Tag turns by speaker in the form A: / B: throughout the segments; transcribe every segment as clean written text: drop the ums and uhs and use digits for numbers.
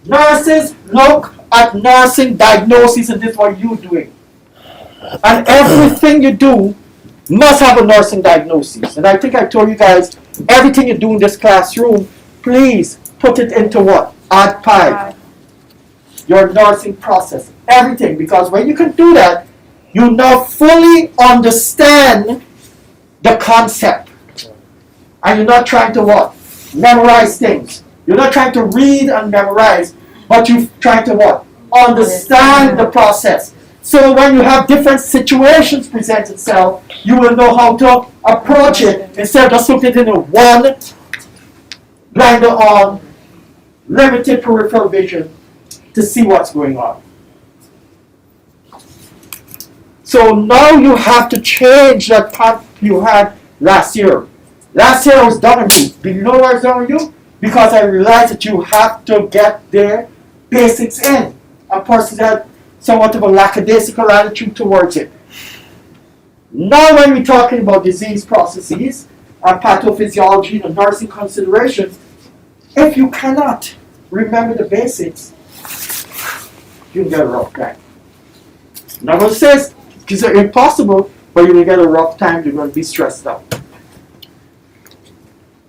A: Nurses look at nursing diagnosis, and this is what you're doing. And everything you do must have a nursing diagnosis. And I think I told you guys, everything you do in this classroom, please put it into what? ADPI. Your nursing process. Everything. Because when you can do that, you now fully understand the concept. And you're not trying to what? Memorize things. You're not trying to read and memorize, but you're trying to what? Understand the process. So when you have different situations present itself, you will know how to approach it instead of just looking into one blinder on, limited peripheral vision to see what's going on. So now you have to change that path you had last year. Last year I was done with you. Do you know why I was done with you? Because I realized that you have to get their basics in. A person had somewhat of a lackadaisical attitude towards it. Now when we're talking about disease processes and pathophysiology and nursing considerations, if you cannot remember the basics, you'll get a rough time. Now what it says, it's impossible, but you will get a rough time, you're going to be stressed out.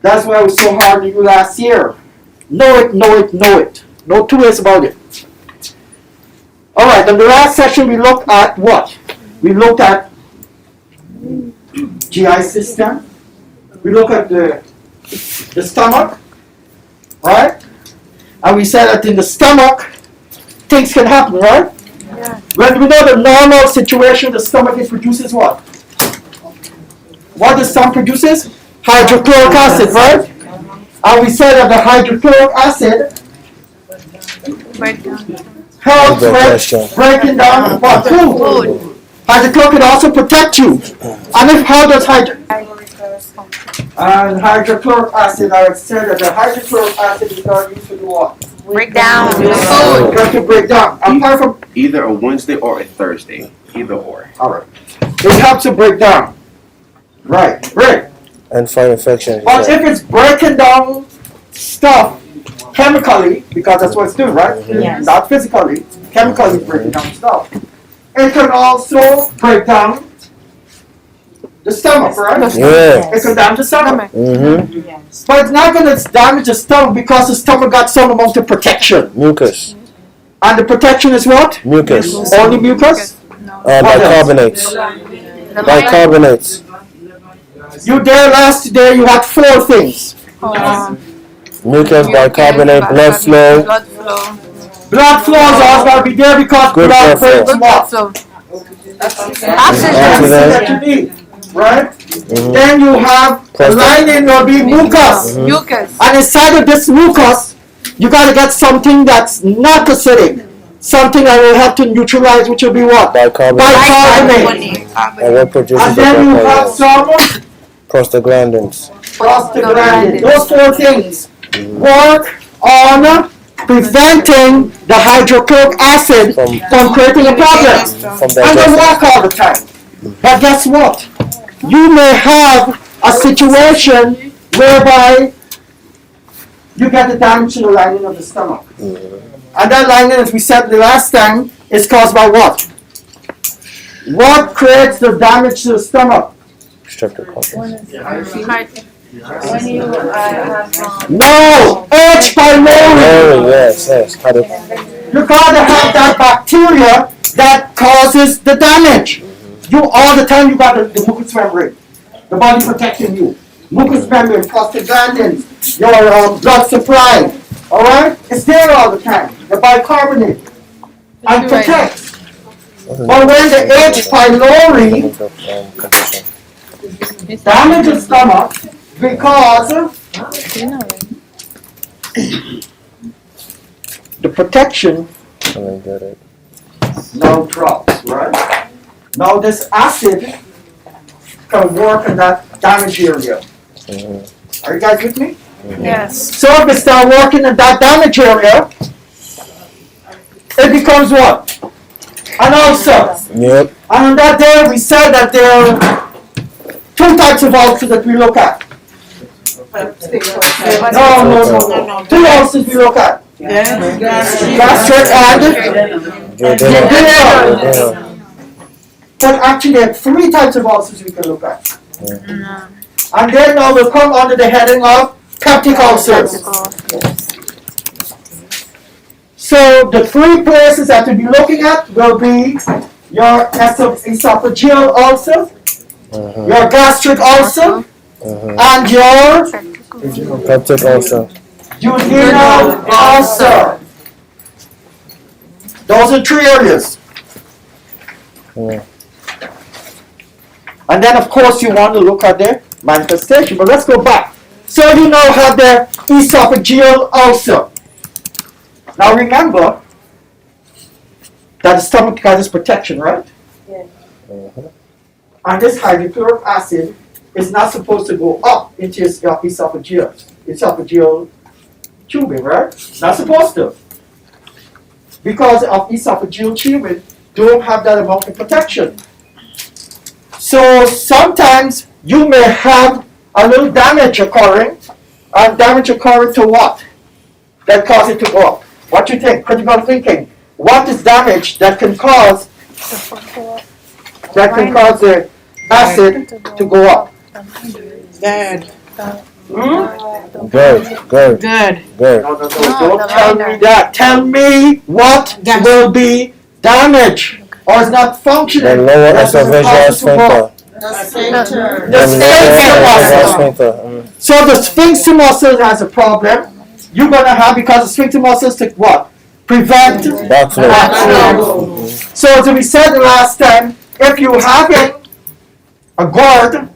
A: That's why it was so hard to you last year. Know it, know it, know it. No two ways about it. Alright, in the last session we looked at what? We looked at GI system. We looked at the stomach. Right? And we said that in the stomach, things can happen, right? Yeah. When we know the normal situation, the stomach it produces what? What the stomach produces? Hydrochloric acid, right? And we said that the hydrochloric acid helps breaking down what? Food. Hydrochloric can also protect you. And if how does hydrochloric acid, I said that the hydrochloric acid is not used to do what?
B: Break down food.
A: To break down. Apart from
C: either a Wednesday or a Thursday. Either or.
A: Alright. It helps to break down. Right. Great.
D: And fight infection.
A: But if it's breaking down stuff chemically, because that's what it's doing, right?
B: Yes.
A: Not physically, chemically breaking down stuff. It can also break down the stomach, right?
D: Yeah.
A: It can damage the stomach.
D: Mm-hmm.
B: Yes.
A: But it's not going to damage the stomach because the stomach got some amount of protection.
D: Mucus.
A: And the protection is what?
D: Mucus.
A: Only mucus?
D: Bicarbonates. Bicarbonates.
A: You there last day, you had 4 things.
D: Mucus, bicarbonate, blood flow.
A: Blood flow is always going to be there because
D: Good
A: blood
D: blood
A: brings what?
B: Oxygen.
A: Oxygen that you need, right?
D: Mm-hmm.
A: Then you have the lining will be mucus.
D: Mm-hmm.
B: Mucus.
A: And inside of this mucus, you got to get something that's not acidic. Something that will help to neutralize, which will be what?
D: Bicarbonate. And what produces
A: And
D: the
A: then you have some
D: prostaglandins.
A: prostaglandins. Those 4 things work on preventing the hydrochloric acid from creating a problem.
D: From
A: And they
D: digestion.
A: work all the time. But guess what? You may have a situation whereby you get the damage to the lining of the stomach. And that lining, as we said the last time, is caused by what? What creates the damage to the stomach?
D: Streptococcus.
B: When you have
A: No! H. pylori!
D: Oh, yes. How do
A: You gotta have that bacteria that causes the damage. You all the time you got the mucous membrane. The body protecting you. Mucous membrane, prostaglandins, your blood supply. Alright? It's there all the time. The bicarbonate. And protects. But when the H. pylori damages the stomach because the protection now drops, right? Now this acid can work in that damaged area. Are you guys with me?
B: Yes.
A: So if it starts working in that damaged area, it becomes what? An ulcer.
D: Yep.
A: And on that day we said that there are 2 types of ulcers that we look at. No. 2 ulcers we look at. gastric and
D: Duodenum.
A: but actually there are 3 types of ulcers we can look at. And then now we'll come under the heading of peptic ulcers. So the 3 places that we'll be looking at will be your esophageal ulcer, your gastric ulcer, and your
D: Peptic ulcer.
A: duodenal ulcer. Those are 3 areas. And then of course you want to look at the manifestation. But let's go back. So you now have the esophageal ulcer. Now remember that the stomach has this protection, right? And this hydrochloric acid is not supposed to go up into your esophageal tubing, right? Not supposed to. Because of esophageal tubing don't have that amount of protection. So sometimes you may have a little damage occurring, and damage occurring to what? That cause it to go up. What you think? Critical thinking. What is damage that can cause the acid to go up?
B: Good.
D: Good.
A: No, don't tell me that. Tell me what will be damaged or is not functioning.
D: The lower
A: that will
D: esophageal
A: cause it to go up.
D: sphincter.
A: The sphincter muscle.
D: Sphincter.
A: So the sphincter muscle has a problem. You're gonna have because the sphincter muscles to what? Prevent
D: Backflow.
A: backflow. So as we said the last time, if you having a GERD,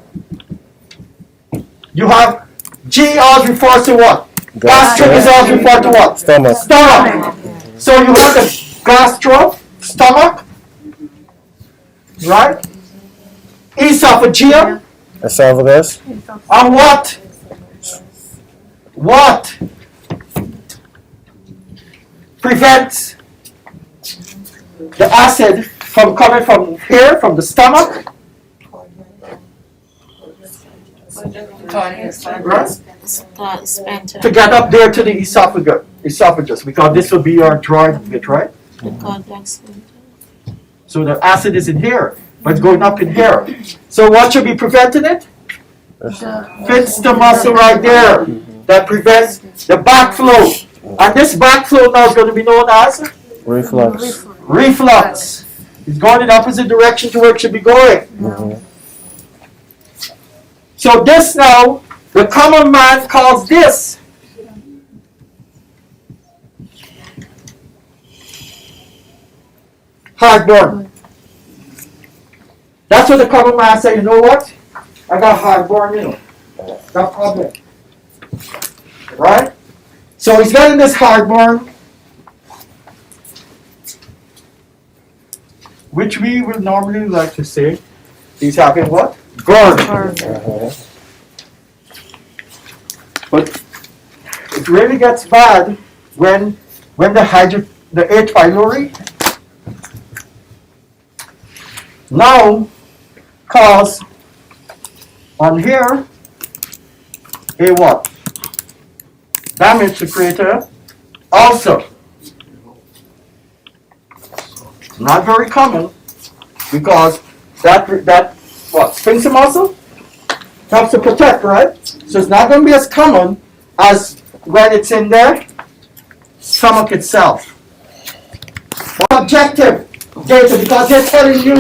A: you have G always refers to what? Gastric is always referred to what?
D: Stomach.
A: Stomach. So you have the gastro, stomach, right? Esophageal,
D: Esophagus.
A: and what? What prevents the acid from coming from here, from the stomach, right? To get up there to the esophagus, because this will be your drawing bit, right? So the acid is in here, but it's going up in here. So what should be preventing it? Fits the muscle right there that prevents the backflow. And this backflow now is going to be known as
D: Reflux.
A: reflux. It's going in the opposite direction to where it should be going. So this now, the common man calls this heartburn. That's what the common man say, you know what? I got heartburn, you know. Got problem. Right? So he's getting this heartburn, which we will normally like to say he's having what? Burn. But it really gets bad when the H. pylori now cause on here a what? Damage to create a ulcer. Not very common because that what? Sphincter muscle helps to protect, right? So it's not going to be as common as when it's in the stomach itself. Objective data, because they're telling you,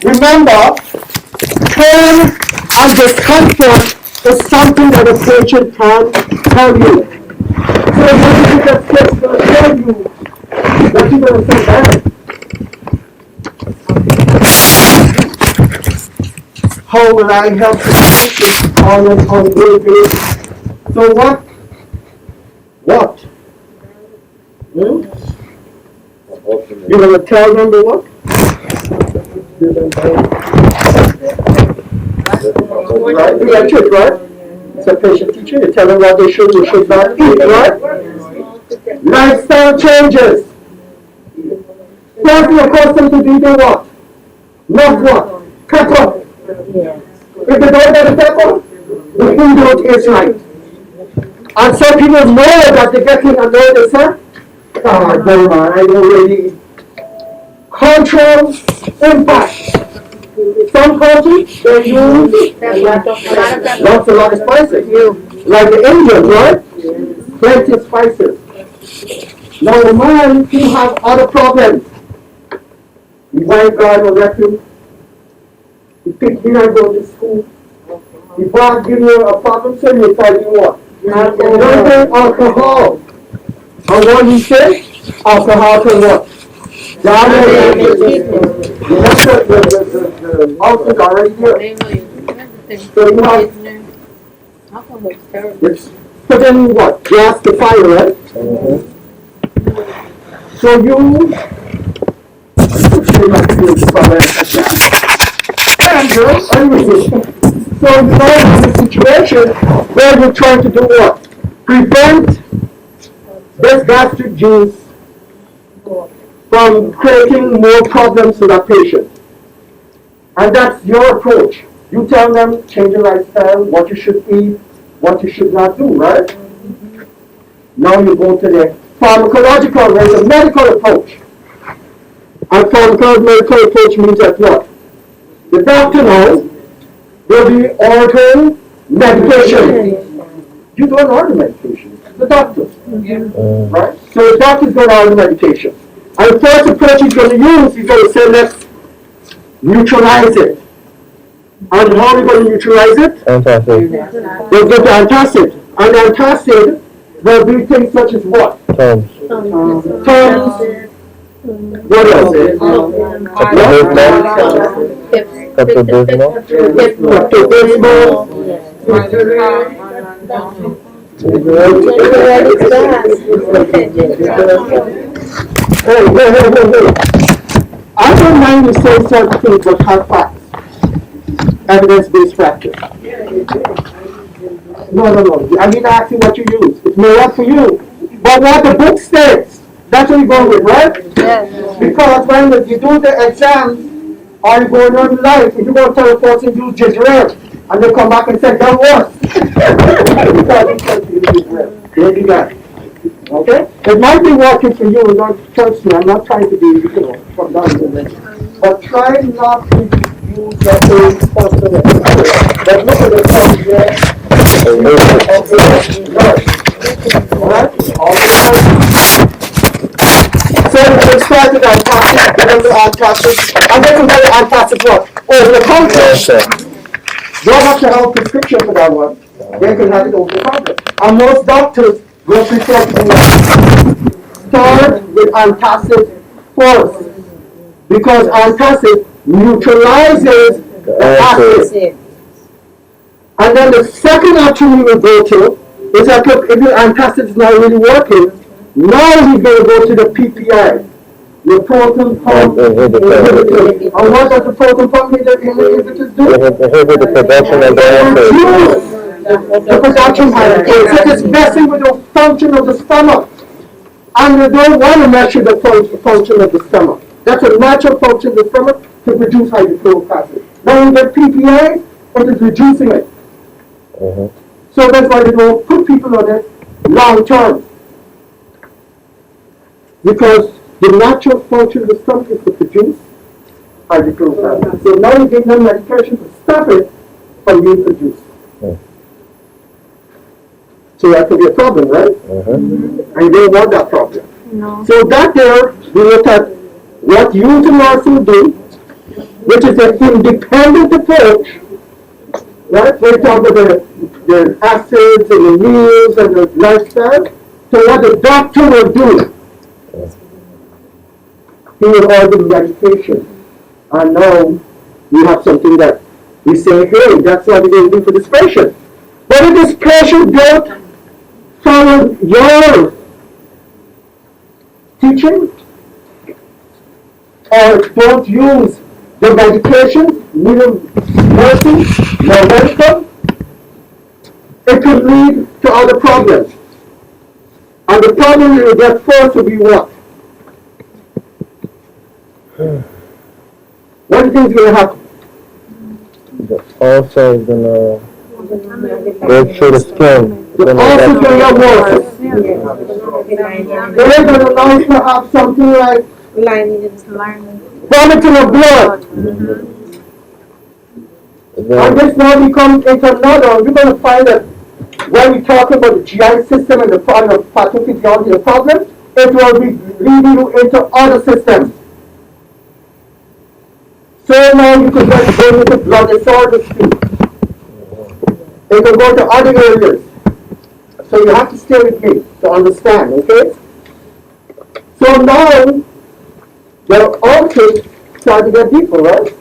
A: remember, pain and discomfort is something that a patient can tell you. So when you get kids going to tell you that you're going to say that. How will I help the patient on a daily basis? So what? What? You're going to tell them the what? Right? We have to, right? It's a patient teacher. You tell them what they should not eat, right? Lifestyle changes. Start to accustomed to eating what? Not what? Pepper. If they don't get the pepper, the food don't taste right. And some people know that they're getting annoyed. They say, God, no man, I don't really control impact. Some countries, they use lots of spices. Like the Indians, right? Plenty of spices. Now the man who have other problems, he went God will let him. He picked me and go to school. He brought give you a problem, so he tell you what? Drinking alcohol. And what he say? Alcohol can what? Damage the mountains already here. So you have it's put in what? Gas to fire, right? So you so you know in a situation where you're trying to do what? Prevent this gastric juice from creating more problems to that patient. And that's your approach. You tell them, change your lifestyle, what you should eat, what you should not do, right? Now you go to the pharmacological, there's a medical approach. And pharmacological approach means that what? The doctor knows will be ordering medication. You don't order medication, the doctor. Right? So the doctor's going to order medication. And the first approach he's going to use, he's going to say, let's neutralize it. And how are we going to neutralize it?
D: Antacid.
A: We'll get the antacid. And the antacid will be things such as what?
D: Tums.
A: Tums. What else?
D: Pepto-Bismol. Hey. I don't mind you say certain things but have facts. Evidence-based practice. No. I need to ask you what you use. It may work for you. But what the book states, that's what you're going with, right?
B: Yes.
A: Because when you do the exam, or you go on life, if you go tell a person to do ginger and they come back and say, that works. Because you said you do ginger maybe that. Okay? It might be working for you, don't trust me. I'm not trying to be, from down to this. But try not to use your own personal experience. But look at the point here. Alright? So we started antacid, then the antacid, and then we got the antacid what? Over the counter. You don't have to have a prescription for that one. They can have it over the counter. And most doctors will prefer to start with antacid first. Because antacid neutralizes the acid. And then the second option we will go to is that look, if your antacid is not really working, now we're going to go to the PPI, the proton pump inhibitor. And what does the proton pump inhibitors do?
D: Inhibit the production of the acid.
A: The production of it. So it's messing with the function of the stomach. And we don't want to measure the function of the stomach. That's a natural function of the stomach to produce hydrochloric acid. Now we get PPI, it is reducing it. So that's why they don't put people on it long term. Because the natural function of the stomach is to produce hydrochloric acid. So now you give them medication to stop it from being produced. So that could be a problem, right? And you don't want that problem.
B: No.
A: So that there, we look at what euthanasia do, which is an independent approach, right? We talk about the acids and the meals and the lifestyle. So what the doctor will do, he will order medication. And now we have something that we say, hey, that's what we're going to do for this patient. But if this patient don't follow your teaching or don't use the medication, neither working nor medical, it could lead to other problems. And the problem you will get first will be what? What do you think is going to happen?
D: Also, gonna
E: Go through the skin.
D: Also to your water. They're gonna also have something like vomiting of blood. And this now becomes into another, we're going to find that when we talk about the GI system and the problem of pathophysiology, the problem, it will be leading you into other systems. So now you can just go into blood disorders too. It will go to other areas. So you have to stay with me to understand, okay? So now, the orchids start to get deeper, right?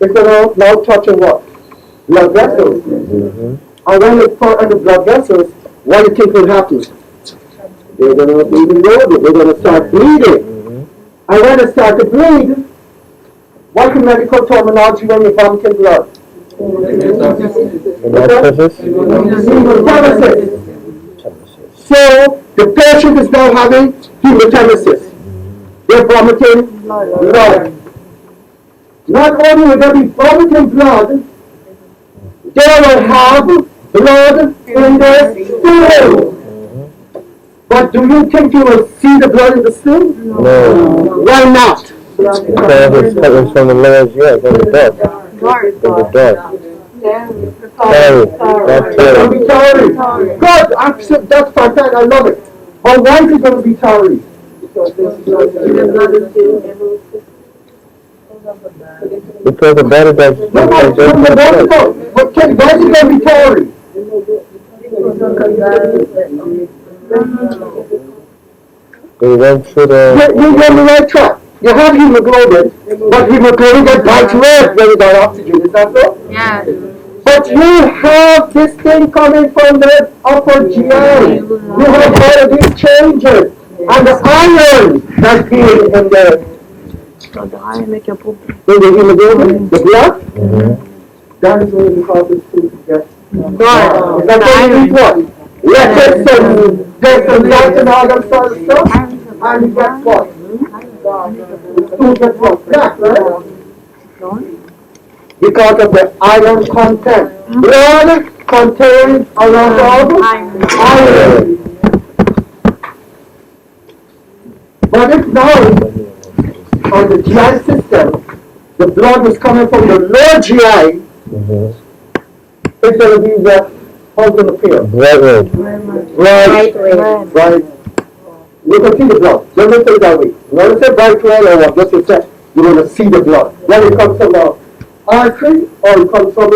D: It's gonna now touch on what? Blood vessels. And when they put on the blood vessels, what do you think will happen? They're gonna be eroded, they're gonna start bleeding. And when they start to bleed, what's the medical terminology when you're vomiting blood?
E: Hemostasis?
D: Hemostasis. So the patient is now having hemostasis. They're vomiting blood. Not only will they be vomiting blood, they will have blood in their stool. But do you think you will see the blood in the stool?
E: No.
D: Why not?
E: Because it's coming from the lower GI, from the blood. From the blood. Sorry. That's
D: It'll be
E: it.
D: tarry. Good, that's fantastic, I love it. But why is it going to be tarry?
E: Because the body does.
D: No, from the vertical. But why is it going to be tarry?
E: We went through the.
D: You're on the right track. You have hemoglobin, but hemoglobin gets bites red when you got oxygen, is that so?
F: Yeah.
D: But you have this thing coming from the upper GI. You have all of these changes. And the iron that's being in the hemoglobin, the blood, that is when you call this food to get. Is that what you eat what? Lettuce and there's some nuts and all that sort of stuff. And you get what? The food gets what? Fat, right? Because of the iron content. Blood contains a lot of iron. But if now, on the GI system, the blood is coming from the lower GI, it's going to be what? How's it going to appear?
E: Blood red.
D: Right. You can see the blood. Let me say it that way. When you say bright red or what, just you say, you're going to see the blood. When it comes from the artery or it comes from a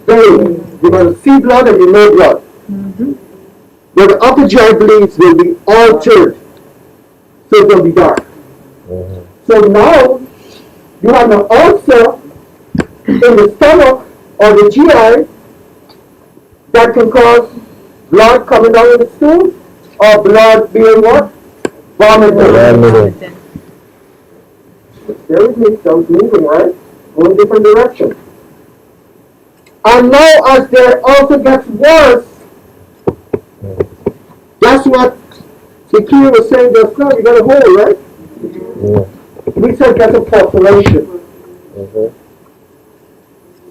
D: vein, you're going to see blood and you know blood. But the upper GI bleeds will be altered. So it's going to be dark. So now, you have an ulcer in the stomach or the GI that can cause blood coming down in the stool or blood being what? Vomited. There it is, so it's moving, right? Going different directions. And now as there also gets worse, that's what the key was saying just now, you got a hole, right? We said get a perforation.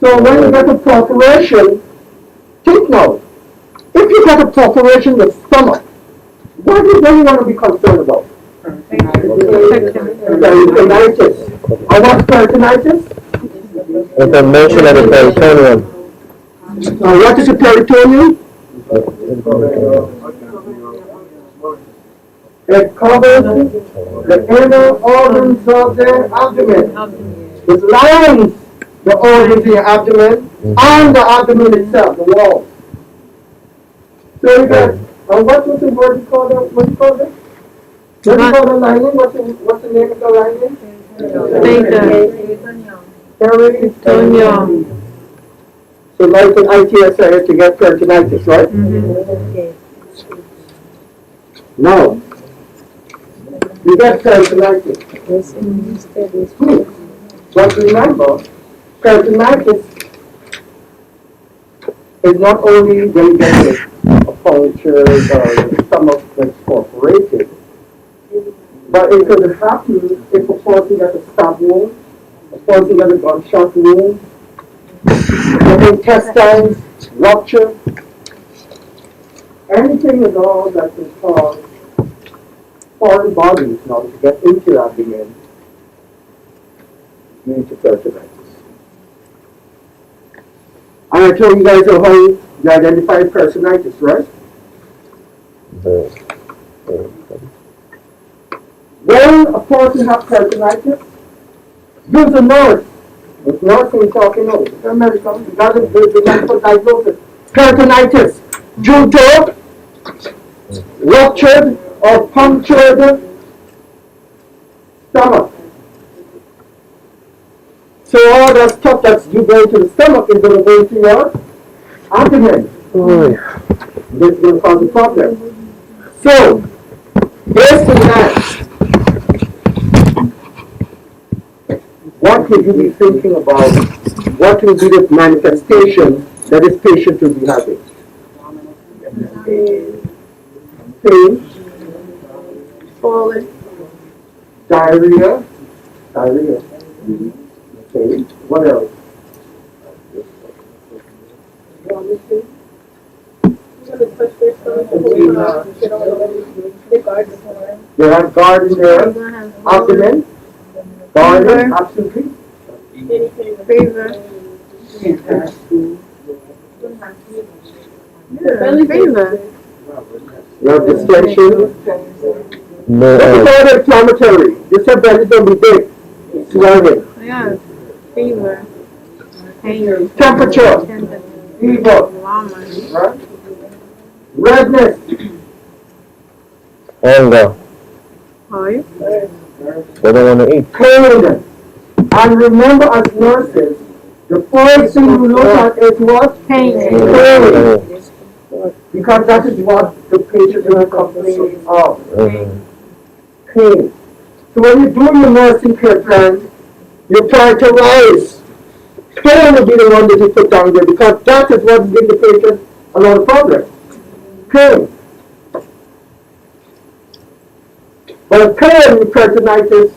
D: So when you get a perforation, think now, if you get a perforation in the stomach, what is what you want to be concerned about? Peritonitis. And what's peritonitis?
E: Inflammation of the peritoneum.
D: What is a peritoneum? It covers the inner organs of the abdomen. It lines the organs in the abdomen and the abdomen itself, the wall. So you got, what was the word you called it? What do you call it? What do you call the lining? What's the name of the lining? Peritoneum. So like an ITSA to get peritonitis, right? Now, you get peritonitis. But remember, peritonitis is not only when you get a puncture or the stomach that's perforated, but it could happen if a person gets a stab wound, a person gets a gunshot wound, the intestines rupture, anything at all that can cause foreign bodies now to get into your abdomen, lead to peritonitis. And I told you guys how you identify peritonitis, right? When a person has peritonitis, use a nurse. It's not what we're talking about. It's American. It doesn't give the medical diagnosis. Peritonitis due to ruptured or punctured stomach. So all that stuff that's you go to the stomach is going to go into your abdomen. This is going to cause a problem. So, based on that, what would you be thinking about? What will be the manifestation that this patient will be having? Pain,
B: Falling.
D: diarrhea. Okay, what else? You have guard in there, abdomen, guard, absolutely.
B: Fever. Fever.
D: You have distension.
E: No,
D: This is all inflammatory. This your belly going to be big, swelling.
B: Yeah. Fever. Pain.
D: Temperature, fever,
B: Vomit.
D: right? Redness,
E: anger.
B: Heart.
E: They don't want to eat.
D: pain. And remember as nurses, the first thing you look at is what?
B: Pain.
D: Pain. Because that is what the patient is complaining of. Pain. So when you do your nursing care plan, you prioritize. Pain will be the one that you put down there because that is what gives the patient a lot of problems. Pain. But pain with peritonitis,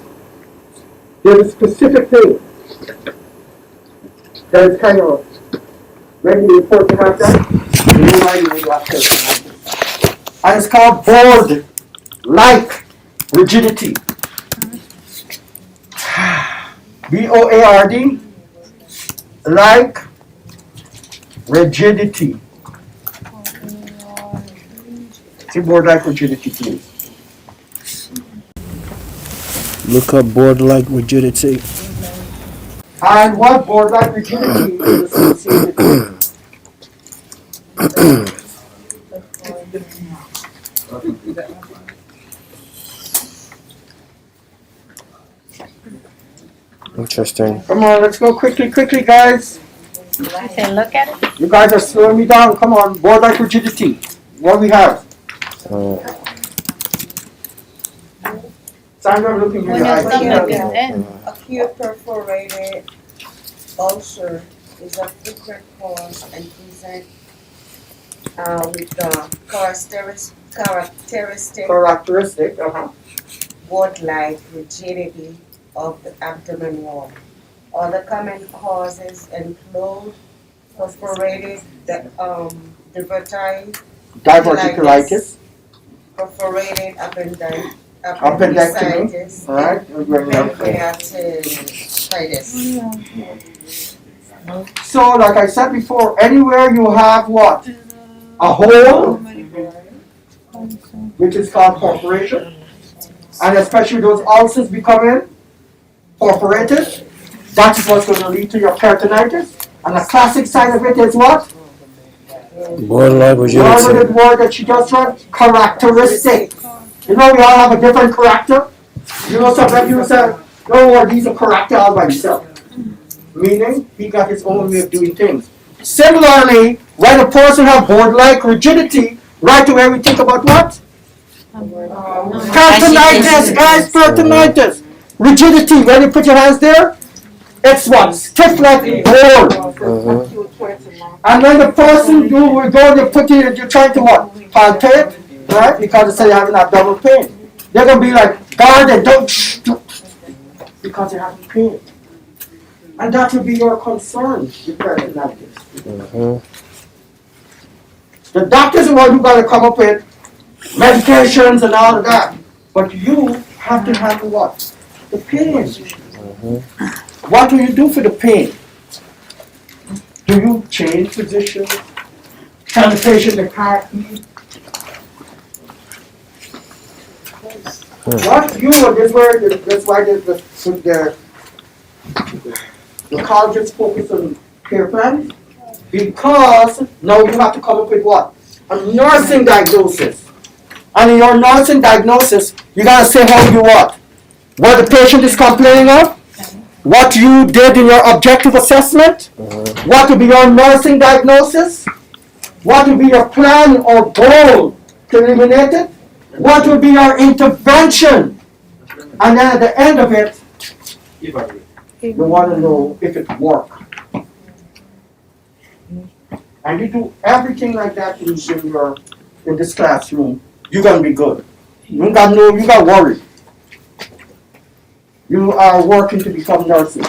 D: there's a specific thing that is kind of very important to have that. You know why you need to have peritonitis.
A: And it's called board-like rigidity. B-O-A-R-D, like rigidity. See board-like rigidity, please.
F: Look up board-like rigidity.
A: And what board-like rigidity is associated with?
E: Interesting.
A: Come on, let's go quickly, guys.
G: I said, look at it.
A: You guys are slowing me down. Come on, board-like rigidity. What we have? Sandra, I'm looking
G: When
A: in your
G: your
A: eyes.
G: stomach is in.
B: Acute perforated ulcer is a frequent cause and present with the characteristic board-like rigidity of the abdomen wall. Other common causes include perforated
A: Diverticulitis.
B: perforated appendicitis,
A: Appendectomy. Alright.
B: pancreatitis.
A: So, like I said before, anywhere you have what? A hole, which is called perforation, and especially those ulcers becoming perforated, that is what's going to lead to your peritonitis. And a classic sign of it is what?
F: Board-like
A: Remember
F: rigidity.
A: the word that she just read? Characteristic. You know we all have a different character. You know sometimes people say, no, he's a character all by himself. Meaning, he got his own way of doing things. Similarly, when a person has board-like rigidity, right away we think about what? Peritonitis, guys, peritonitis. Rigidity, when you put your hands there, it's what? Stiff like board. And when the person we're going to put it, you're trying to what? Palpate, right? Because they say you're having abdominal pain. They're going to be like, guard and don't, because they're having pain. And that will be your concern with person like this.
E: Mhm.
A: The doctors are the one who gotta come up with medications and all of that. But you have to handle what? The pain. What do you do for the pain? Do you change position? Tell the patient to can't eat? What you are, that's why the colleges focus on care plans. Because now you have to come up with what? A nursing diagnosis. And in your nursing diagnosis, you gotta say how you what? What the patient is complaining of? What you did in your objective assessment? What will be your nursing diagnosis? What will be your plan or goal to eliminate it? What will be your intervention? And then at the end of it, you want to know if it worked. And you do everything like that in this classroom, you're gonna be good. You got worried. You are working to become nurses.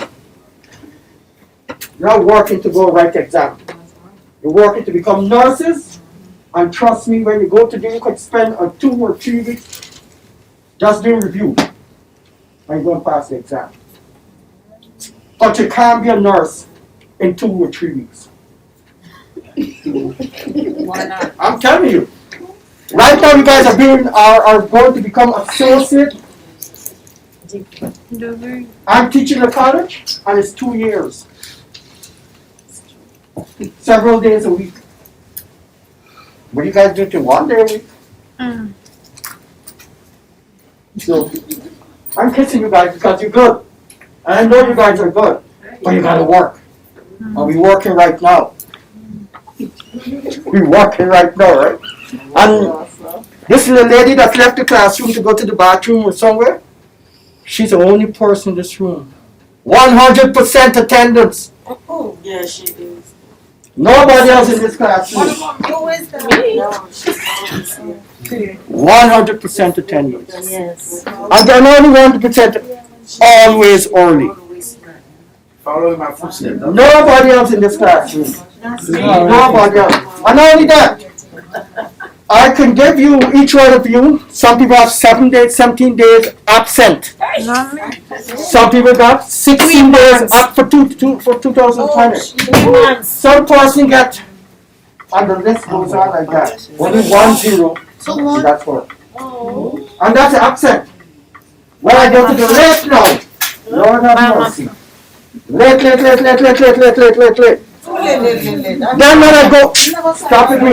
A: You're not working to go write the exam. You're working to become nurses, and trust me, when you go to do, you could spend 2 or 3 weeks just doing review, and you're going to pass the exam. But you can't be a nurse in 2 or 3 weeks.
B: Why not?
A: I'm telling you. Right now, you guys are going to become associate. I'm teaching a college, and it's 2 years. Several days a week. What do you guys do to 1 day a week? So, I'm kissing you guys because you're good. And I know you guys are good, but you gotta work. And we're working right now. We're working right now, right? And this is a lady that left the classroom to go to the bathroom or somewhere. She's the only person in this room. 100% attendance.
B: Oh, yeah, she is.
A: Nobody else in this classroom.
B: Who is that? No, she's
A: 100% attendance.
B: Yes.
A: And they're not only 100% always early.
C: Follow my footsteps.
A: Nobody else in this classroom. Nobody else. And not only that, I can give you, each one of you, some people have 7 days, 17 days absent. Some people got 16 days up for 2020. Some person get, and the list goes on like that. Only 1-0, that's what. And that's absent. When I go to the list now, Lord have mercy. Late. Then when I go, stop it me.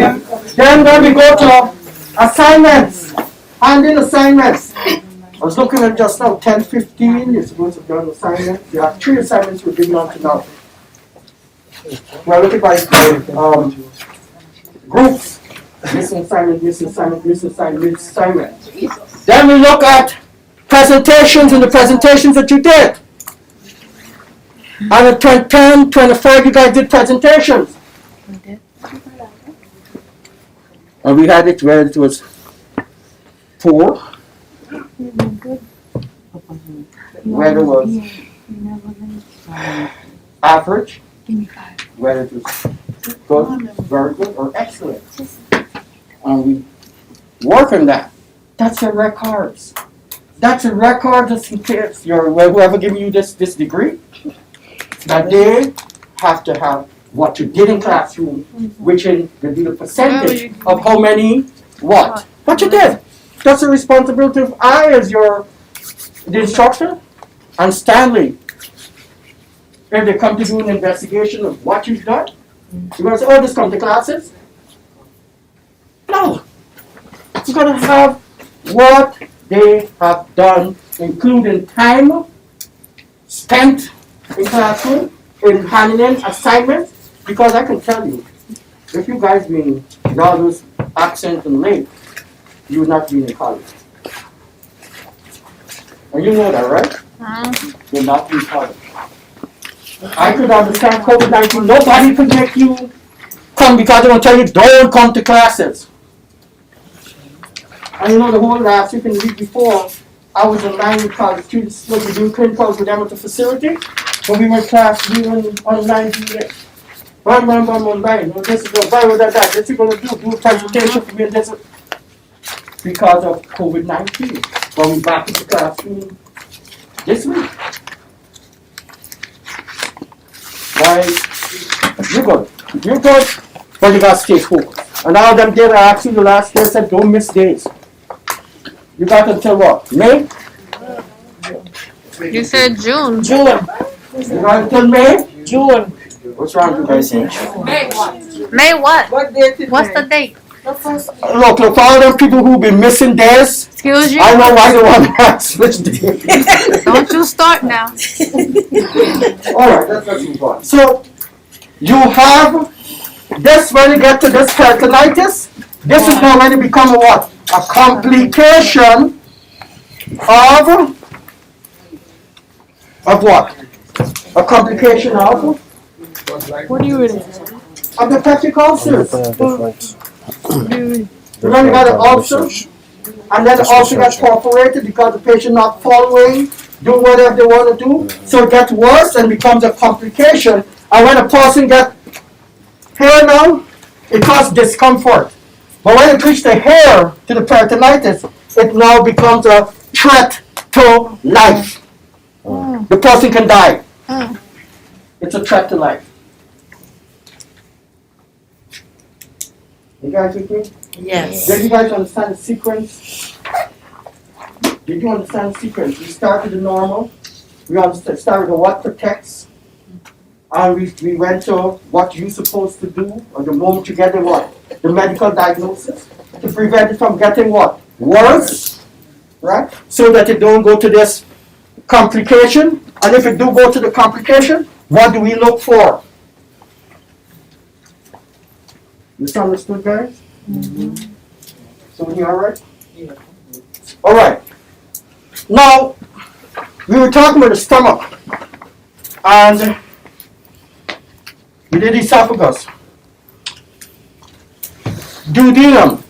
A: Then when we go to assignments, handing assignments. I was looking at just now, 10-15, you're supposed to have done assignments. You have 3 assignments we're giving on to now. We're looking by groups. This assignment. Then we look at presentations and the presentations that you did. And at 10, 25, you guys did presentations. And we had it where it was 4. Where it was average. Where it was good, very good, or excellent. And we work on that. That's your records. That's a record just in case whoever giving you this degree, that they have to have what you did in classroom, which is the percentage of how many what you did. That's the responsibility of I as the instructor and Stanley. If they come to do an investigation of what you've done, you're going to say, oh, this come to classes? No. You're going to have what they have done, including time spent in classroom, in handing in assignments, because I can tell you, if you guys been always absent and late, you would not be in college. And you know that, right? You'll not be in college. I could understand COVID-19, nobody could make you come because they're going to tell you don't come to classes. And you know, the whole last week and the week before, I was in line with college students, doing clinicals with them at the facility. when we were class, we were online, online. No, this is the virus that. This is gonna do a presentation for me. And this is because of COVID-19. But we back in the classroom this week. Right? You're good. You're good, but you gotta stay focused. And all them did, I asked you the last day, I said, don't miss days. You got until what? May?
G: You said June.
A: June. You got until May? June. What's wrong with you guys?
B: May what?
G: May what?
B: What day today?
G: What's the date?
A: Look, for all them people who've been missing days,
G: Excuse you?
A: I know why they want to ask switch days.
G: Don't you start now.
A: Alright, let's move on. So, you have this when you get to this peritonitis. This is now when it becomes a what? A complication of what? A complication of
G: What are you reading?
A: of the peptic ulcers. Remember you got an ulcer, and then the ulcer gets perforated because the patient not following, doing whatever they want to do, so it gets worse and becomes a complication. And when a person gets hair now, it causes discomfort. But when it reaches the hair to the peritonitis, it now becomes a threat to life. The person can die. It's a threat to life. You guys with me?
B: Yes.
A: Did you guys understand the sequence? Did you understand the sequence? We start with the normal. We start with the what protects. And we went to what you're supposed to do, or the moment you get the what? The medical diagnosis. To prevent it from getting what? Worse. Right? So that it don't go to this complication. And if it do go to the complication, what do we look for? Misunderstood, guys? So we alright?
B: Yeah.
A: Alright. Now, we were talking about the stomach. And we did esophagus. Duodenum.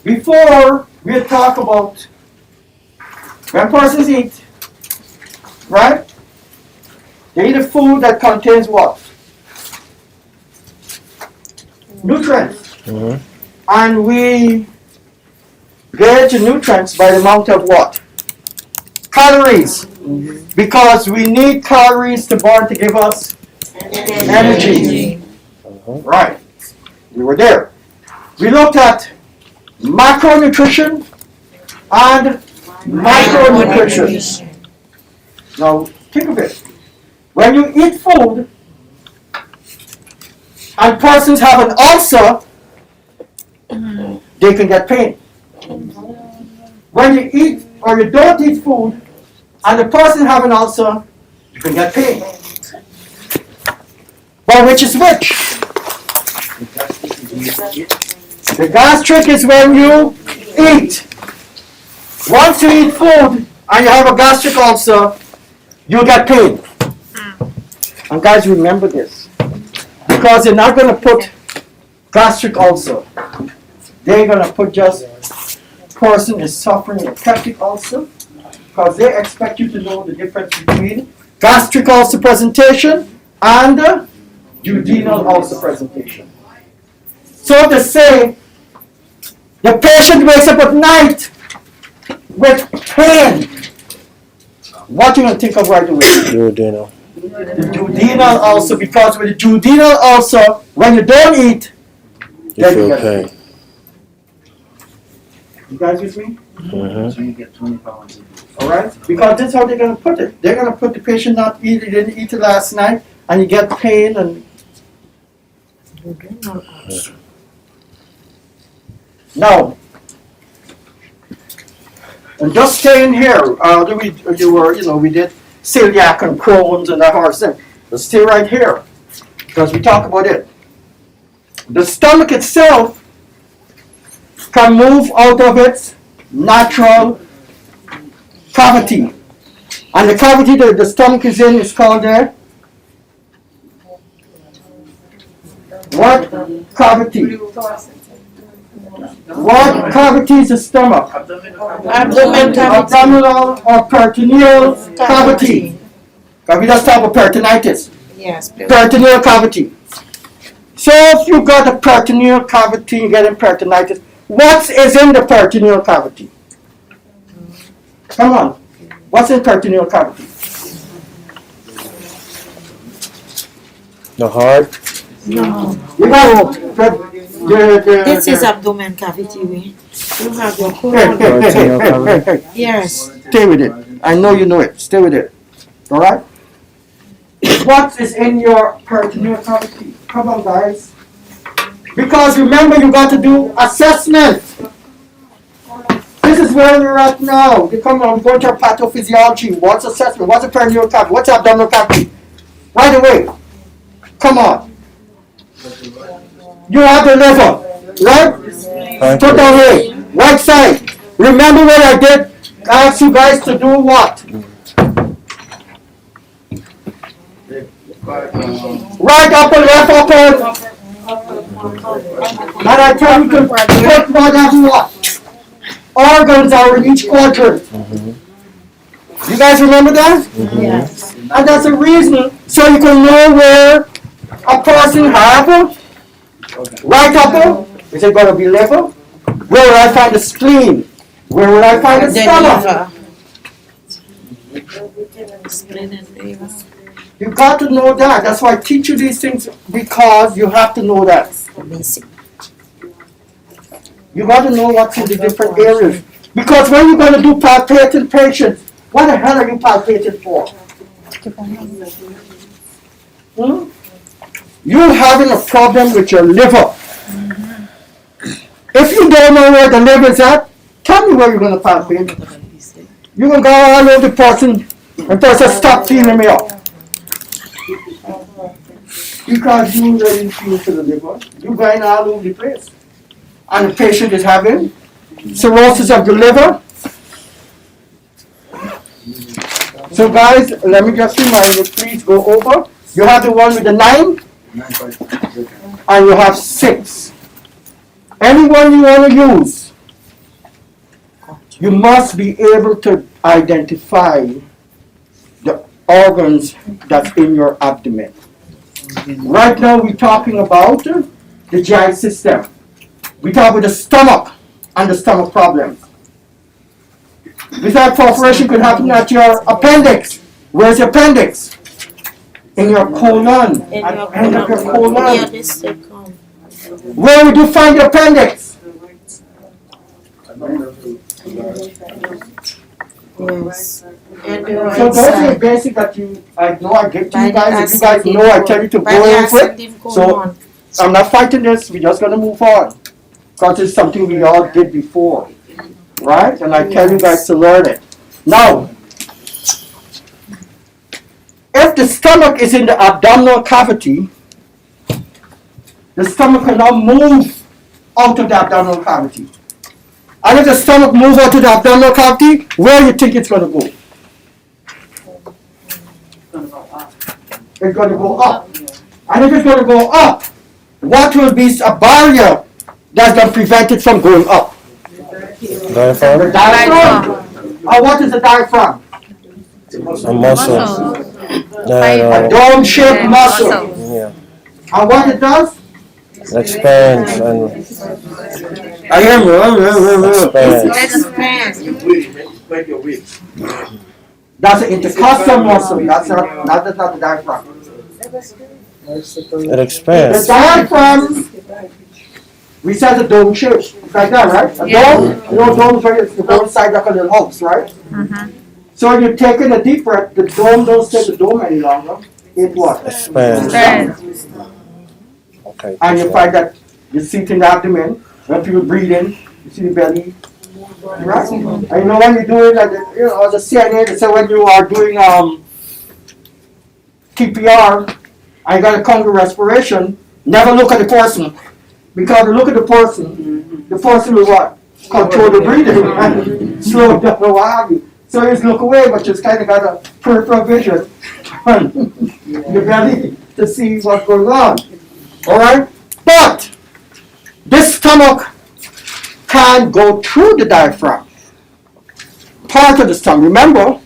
A: Before, we had talked about when persons eat, right? They eat a food that contains what? Nutrients. And we gauge the nutrients by the amount of what? Calories. Because we need calories to burn to give us energy. Right. We were there. We looked at macronutrition and micronutrition. Now, think of it. When you eat food and persons have an ulcer, they can get pain. When you eat or you don't eat food and the person have an ulcer, you can get pain. But which is which? The gastric is when you eat. Once you eat food and you have a gastric ulcer, you get pain. And guys, remember this. Because they're not going to put gastric ulcer. They're going to put just person is suffering a peptic ulcer. Because they expect you to know the difference between gastric ulcer presentation and duodenal ulcer presentation. So to say, the patient wakes up at night with pain. What you going to think of right away?
F: Duodenal.
A: The duodenal ulcer, because with the duodenal ulcer, when you don't eat,
F: You feel pain.
A: You guys with me?
C: So you get 20 pounds.
A: Alright? Because that's how they're going to put it. They're going to put the patient not eat, he didn't eat it last night, and you get pain and... Now, and just staying here, we did celiac and Crohn's and that whole thing. But stay right here, because we talk about it. The stomach itself can move out of its natural cavity. And the cavity that the stomach is in is called a what cavity? What cavity is the stomach?
B: Abdomen cavity.
A: Abdominal or peritoneal cavity. Because we just talk about peritonitis.
B: Yes, please.
A: Peritoneal cavity. So if you got a peritoneal cavity, you get a peritonitis. What is in the peritoneal cavity? Come on. What's in peritoneal cavity?
E: The heart.
A: You got
B: This is abdomen cavity way. You have your
A: Hey,
B: colon.
A: hey, hey, hey, hey, hey, hey.
B: Yes.
A: Stay with it. I know you know it. Stay with it. All right? What is in your peritoneal cavity? Come on, guys. Because remember, you got to do assessment. This is where we're at now. You come on, go to our pathophysiology. What's assessment? What's a peritoneal cavity? What's abdominal cavity? Right away. Come on. You have the liver, right? Put that way. Right side. Remember what I did? I asked you guys to do what? Right upper, left upper. And I tell you to put what have what? Organs are in each quadrant. You guys remember that?
B: Yes.
A: And that's a reason, so you can know where a person have right upper. Is it going to be liver? Where will I find the spleen? Where will I find the stomach?
B: Spleen and liver.
A: You got to know that. That's why I teach you these things, because you have to know that.
B: Basic.
A: You got to know what's in the different areas. Because when you're going to do palpating patients, what the hell are you palpating for? You're having a problem with your liver. If you don't know where the liver is at, tell me where you're going to palpate. You're going to go all over the person, and the person stop cleaning me up. Because you really feel to the liver. You're going all over the place. And the patient is having cirrhosis of the liver. So guys, let me just remind you, please go over. You have the one with the 9, and you have 6. Anyone you want to use, you must be able to identify the organs that's in your abdomen. Right now we're talking about the GI system. We talk about the stomach and the stomach problems. Besides, perforation could happen at your appendix. Where's your appendix? In your colon.
B: In
A: At
B: your
A: the end of your
B: colon. Yeah,
A: colon.
B: this they come.
A: Where would you find the appendix?
B: Yes. And the right
A: So those are the
B: side.
A: basic that I know I give to
B: By
A: you
B: the
A: guys. If you guys
B: acid
A: know, I tell you to
B: by
A: go
B: the
A: into it.
B: acid
A: So
B: colon.
A: I'm not fighting this. We're just gonna move on. Because it's something we all did before. Right? And I tell you guys to learn it. Now, if the stomach is in the abdominal cavity, the stomach cannot move out of the abdominal cavity. And if the stomach moves out of the abdominal cavity, where do you think it's gonna go? It's gonna go up. And if it's gonna go up, what will be a barrier that's gonna prevent it from going up? The
E: Diaphragm.
A: diaphragm. And what is the diaphragm?
E: A muscle. That,
A: A dome-shaped
G: Yeah,
A: muscle.
E: yeah.
A: And what it does?
E: Expands and
A: I am.
E: expands.
A: That's an intercostal muscle. That's not the diaphragm.
E: It
A: The
E: expands.
A: diaphragm, we said the dome shape. It's like that, right? A dome, you know, dome's right, it's the one side like a little house, right? So when you're taking a deep breath, the dome don't stay the dome any longer. It what?
E: Expands. Okay.
A: And you find that you see it in the abdomen, when people breathe in, you see the belly. Right? And you know when you're doing like the CNA, they say when you are doing TPR, and you got a conga respiration, never look at the person. Because you look at the person will what? Control the breathing, and slow down or what have you. So you just look away, but just kind of got a peripheral vision on your belly to see what's going on. Alright? But this stomach can go through the diaphragm. Part of the stomach. Remember,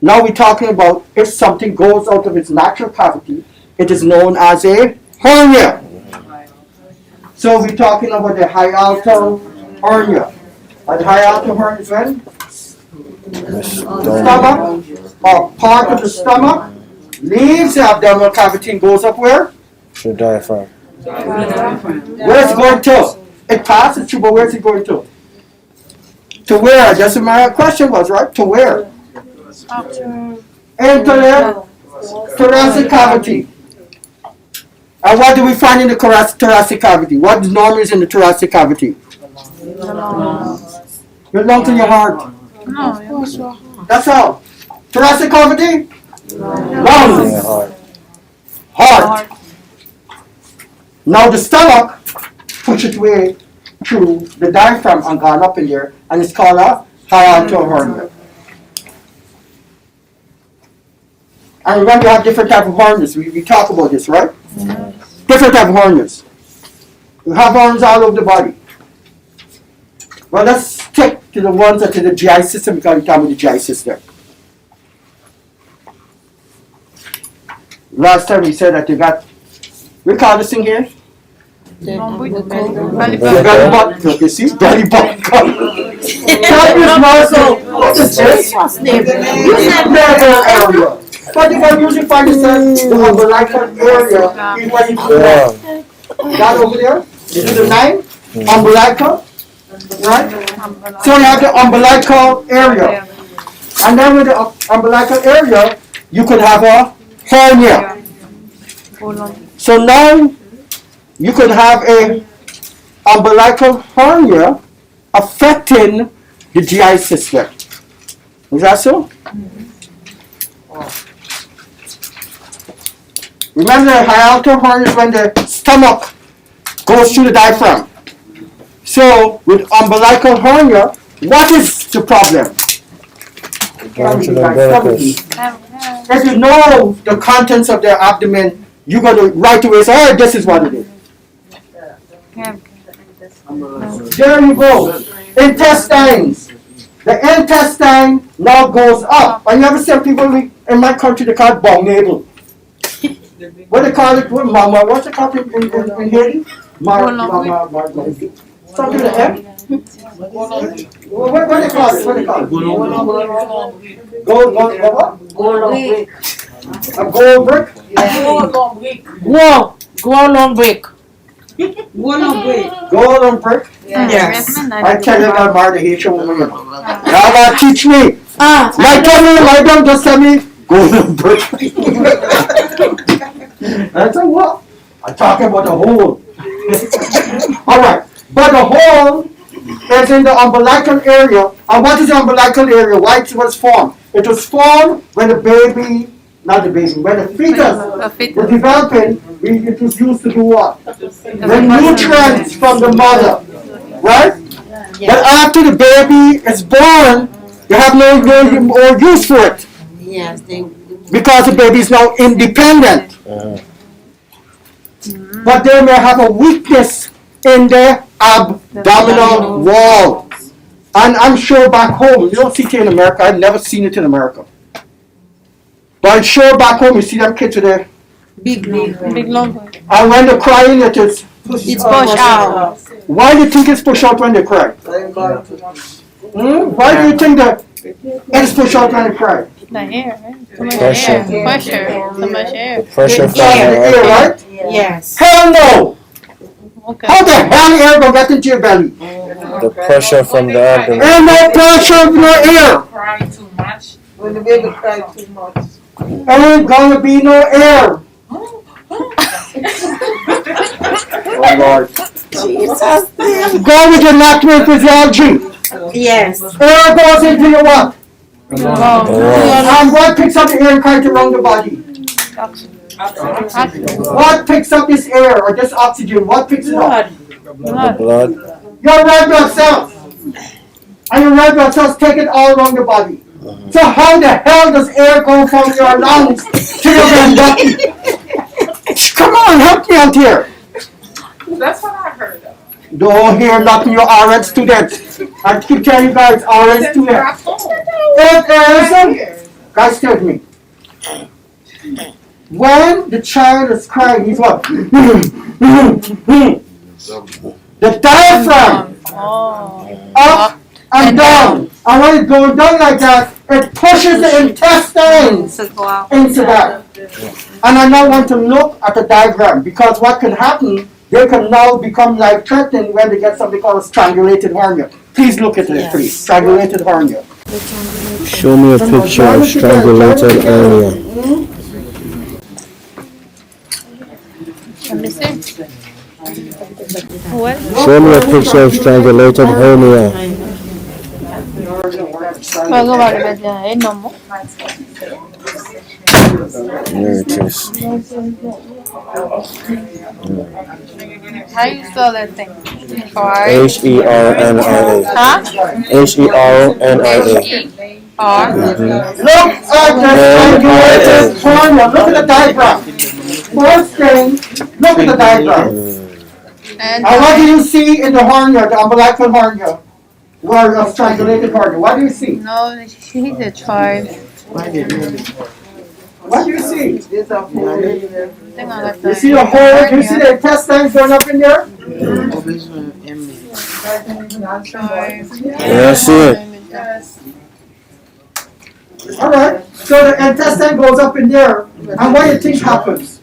A: now we're talking about if something goes out of its natural cavity, it is known as a hernia. So we're talking about the hiatal hernia. And hiatal hernia is when? Stomach, or part of the stomach, leaves the abdominal cavity and goes up where?
E: Your diaphragm.
A: Where's it going to? It passes through, but where's it going to? To where? That's what my question was, right? To where? Into the thoracic cavity. And what do we find in the thoracic cavity? What normally is in the thoracic cavity? Your lungs and your heart.
G: No,
A: That's all. Thoracic cavity? Lungs.
E: Heart.
A: Heart. Now the stomach pushes its way through the diaphragm and gone up in there, and it's called a hiatal hernia. And remember, you have different type of hernias. We talk about this, right? Different type of hernias. You have hernias all over the body. Well, let's stick to the ones that are the GI system because we talk about the GI system. Last time we said that you got, we call this thing here?
G: belly
A: The
G: button.
A: belly button. You see? Belly button. Pelvis muscle. What is this? You said belly area. But you can usually find yourself the umbilical area is where you do that. That over there? You do the 9? Umbilical? Right? So you have the umbilical area. And then with the umbilical area, you could have a hernia. So now you could have a umbilical hernia affecting the GI system. Is that so? Remember, the hiatal hernia is when the stomach goes through the diaphragm. So with umbilical hernia, what is the problem?
E: Going to the umbilicus.
A: If you know the contents of their abdomen, you're going to right away say, oh, this is what it is. There you go. Intestines. The intestine now goes up. And you ever see people in my country, they call it bong navel. What they call it? Mama, what's it called in Haiti? Something like that. What they call it? What they call it? Gold brick. A gold brick?
B: Golden brick.
A: Golden brick?
B: Yes.
A: I tell you about Martha Haitian woman. Y'all gotta teach me. My dom just tell me golden brick. I said, what? I'm talking about the hole. Alright, but the hole is in the umbilical area. And what is the umbilical area? Why it was formed? It was formed when the baby, not the baby, when the fetus was developing, it was used to do what? The nutrients from the mother. Right? But after the baby is born, you have no more use for it.
B: Yes,
A: Because the baby is now independent. But they may have a weakness in the abdominal wall. And I'm sure back home, you don't see it in America, I've never seen it in America. But I'm sure back home you see them kids with their,
B: big
G: long one.
A: and when they're crying it is,
B: It's pushed out.
A: why do you think it's pushed out when they cry? Why do you think that it's pushed out when they cry?
G: The air, right? Too much
E: Pressure.
G: air. Pressure. Too much air.
E: The pressure from
A: Yeah, the
E: the
A: air, right?
B: Yes.
A: Hell no!
G: Okay.
A: How the hell air gonna get into your belly?
E: the pressure from the abdomen.
A: Ain't no pressure, no air.
H: Cry too much.
I: When the baby cries too much.
A: Ain't gonna be no air. Oh Lord.
B: Jesus.
A: Go with your natural physiology.
B: Yes.
A: Air goes into your what? And what picks up the air carried around the body? What picks up this air or this oxygen? What picks it up?
E: The blood.
A: Your red blood cells. And your red blood cells take it all around the body. So how the hell does air go from your lungs to your belly? Come on, help me out here.
H: That's what I heard of.
A: Don't hear nothing, you RN students. I keep telling you guys, RN students. It is, guys, stay with me. When the child is crying, he's what? The diaphragm
G: Oh.
A: up and down. And when it goes down like that, it pushes the intestines into that. And I now want to look at the diagram because what can happen, they can now become life-threatening when they get something called strangulated hernia. Please look at it, please. Strangulated hernia.
F: Show me a picture of strangulated hernia.
G: Let me see. What?
F: Show me a picture of strangulated hernia.
G: Luego va a repetir no more.
F: There it is.
G: How you spell that thing?
F: Hernia.
G: Huh?
F: Hernia.
G: R.
A: Look at the strangulated hernia. Look at the diagram. First thing, look at the diagram. And what do you see in the hernia, the umbilical hernia? Where a strangulated hernia. What do you see?
G: no, he's a child.
A: What do you see?
G: Thing I got
A: You see a hole? You see the intestines going up in there?
F: Yeah, I see it.
A: Alright, so the intestine goes up in there, and what do you think happens?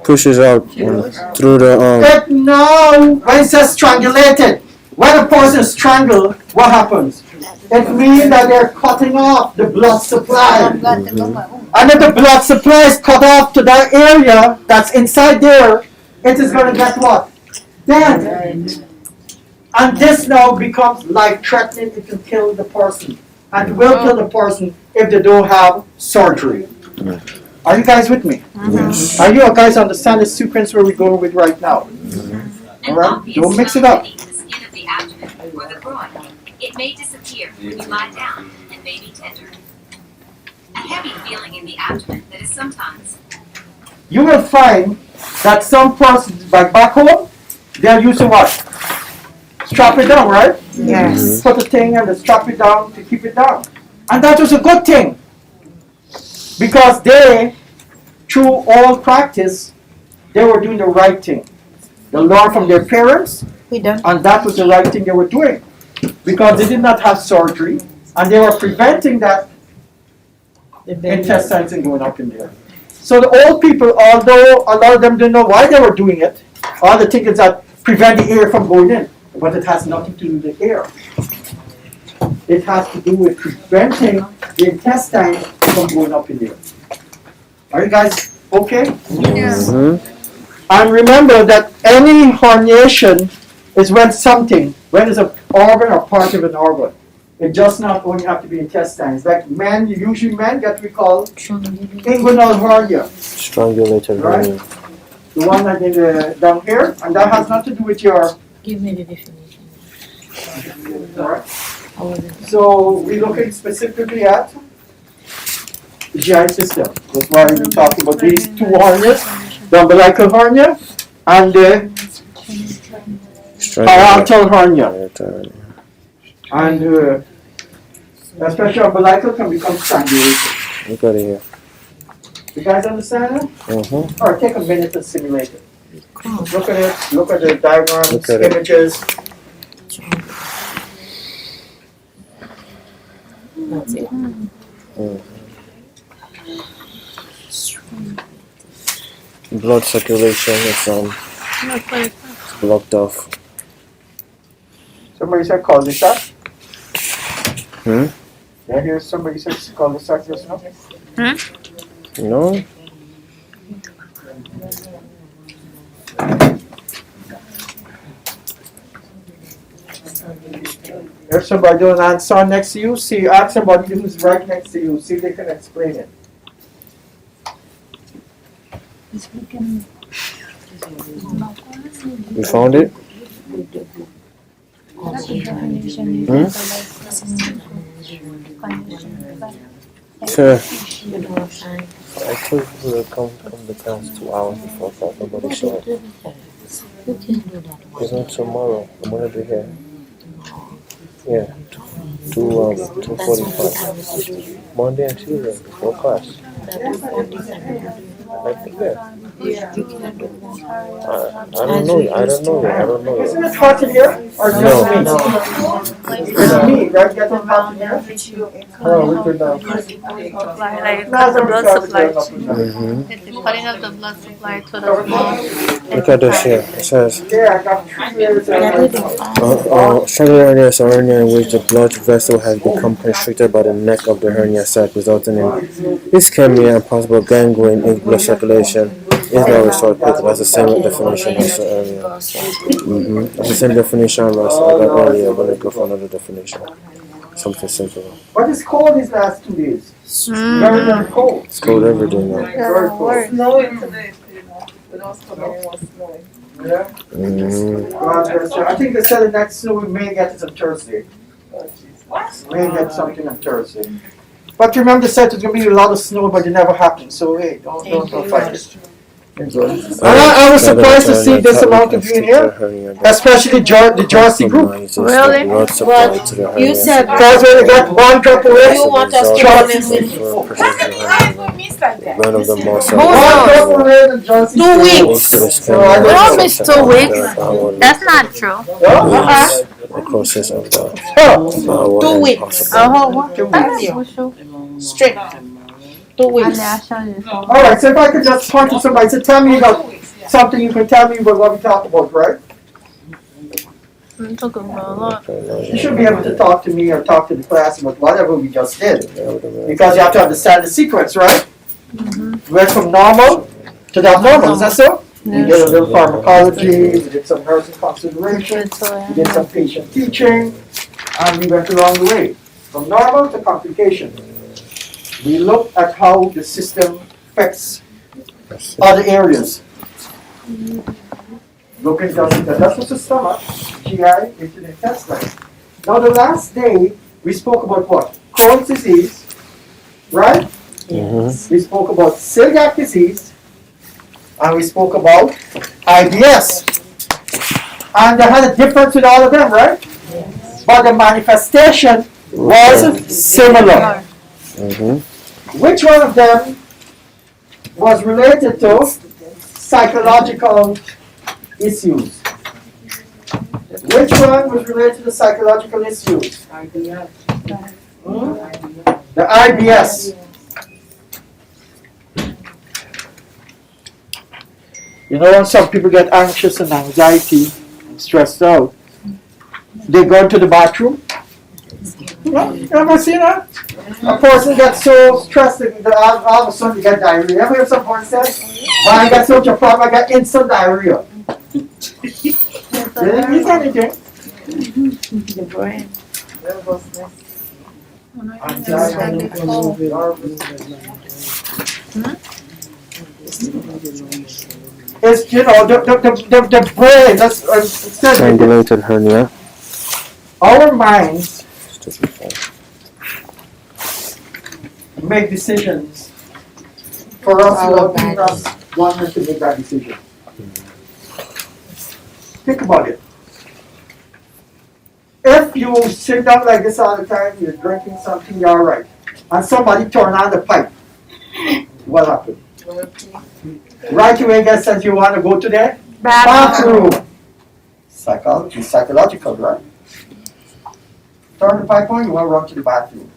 F: Pushes out through the
A: It now, when it says strangulated, when a person is strangled, what happens? It means that they're cutting off the blood supply. And if the blood supply is cut off to that area that's inside there, it is going to get what? Dead. And this now becomes life-threatening. It can kill the person. And will kill the person if they don't have surgery. Are you guys with me? Are you guys understand the sequence where we're going with right now? Alright? Don't mix it up.
H: It may disappear when you lie down and may be tender. A heavy feeling in the abdomen that is sometimes.
A: You will find that some persons back home, they're used to what? Strap it down, right?
B: Yes.
A: Put the thing and they strap it down to keep it down. And that was a good thing. Because they, through all practice, they were doing the right thing. They learned from their parents,
B: We done.
A: and that was the right thing they were doing. Because they did not have surgery, and they were preventing that intestines from going up in there. So the old people, although a lot of them didn't know why they were doing it, all the thing is that prevent the air from going in. But it has nothing to do with the air. It has to do with preventing the intestines from going up in there. Are you guys okay? And remember that any herniation is when it's an organ or part of an organ. It does not only have to be intestines. Like usually men get what we call inguinal hernia.
F: strangulated
A: Right.
F: hernia.
A: The one that in down here, and that has nothing to do with your.
B: Give me the definition.
A: Alright. So we're looking specifically at the GI system. That's why we're talking about these two hernias, the umbilical hernia and the parietal hernia. And especially umbilical can become strangulated.
F: Look at it here.
A: You guys understand that? Or take a minute to simulate it. Look at it, look at the diagrams,
F: Look at it.
A: images.
B: That's it.
F: Blood circulation is blocked off.
A: Somebody said cul-de-sac?
F: Hmm?
A: Yeah, here's somebody said cul-de-sac just now.
F: No?
A: If somebody doing an answer next to you, ask somebody who's right next to you, see if they can explain it.
F: You found it? Sure. I told you to come the past 2 hours before, but nobody showed up.
B: You can do that
E: It's
B: one.
E: not tomorrow. I'm gonna be here. Yeah. 2:45. Monday and Tuesday before class. I think that.
B: You can do one.
E: I don't know. I don't know yet. I don't know
A: Isn't
E: yet.
A: it hot in here? Or
E: No.
A: just me?
B: No.
A: It's me, right? Getting hot in here?
E: Oh, we could now.
G: Supply, like
A: No,
G: cut the
A: I'm
G: blood
A: sorry,
G: supply.
A: I'm not-
E: Mm-hmm.
G: It's cutting up the blood supply to the bone.
E: Look at this here. It says,
A: Yeah, I got 3 years.
E: structural hernia is a hernia in which the blood vessel has become constricted by the neck of the hernia sac, resulting in ischemia and possible gangrene if blood circulation is not restored quickly. That's the same definition as the hernia. That's the same definition as I got earlier. I'm going to go for another definition. Something simple.
A: But it's cold these last 2 days. Very, very cold.
E: It's cold every day now.
A: Very cold.
I: Snowing today, you know. When I was coming, it was snowing.
A: Yeah.
E: Mm-hmm.
A: I think they said the next snow we may get it on Thursday. May get something on Thursday. But remember they said there's going to be a lot of snow, but it never happened. So hey, don't fight it. I was surprised to see this amount of you in here, especially the Jersey group.
G: Really?
B: You said
A: Because when you get one drop away,
B: you want us to
A: Jersey
B: live with
E: One of the most
A: one drop away, the Jersey
B: 2
A: group.
B: weeks.
A: So I don't
G: Don't
A: know.
G: miss 2 weeks. That's not true.
E: The process of God.
B: 2 weeks. Straight. 2 weeks.
A: Alright, so if I could just point to somebody, so tell me about something you can tell me about what we talked about, right?
G: I'm talking about a lot.
A: You should be able to talk to me or talk to the class about whatever we just did. Because you have to understand the sequence, right? We went from normal to the abnormal, is that so? We did a little pharmacology, we did some nursing consideration, we did some patient teaching, and we went along the way. From normal to complication. We looked at how the system affects other areas. Looking just at that's what's the stomach, GI, into the intestine. Now the last day, we spoke about what? Crohn's disease, right? We spoke about celiac disease, and we spoke about IBS. And they had a difference with all of them, right? But the manifestation was similar. Which one of them was related to psychological issues? Which one was related to psychological issues? The IBS. You know when some people get anxious and anxiety and stressed out, they go into the bathroom? No? You ever seen that? A person gets so stressed that all of a sudden you get diarrhea. Ever hear someone say, when I get such a problem, I get instant diarrhea? Didn't miss anything.
B: The brain.
A: It's, you know, the brain, that's,
E: Strangulated hernia.
A: our minds make decisions for us without giving us wanting to make that decision. Think about it. If you sit down like this all the time, you're drinking something, you're alright, and somebody turn on the pipe, what happened? Right away, guess that you want to go to the bathroom. Psychological, right? Turn the pipe on, you want to run to the bathroom.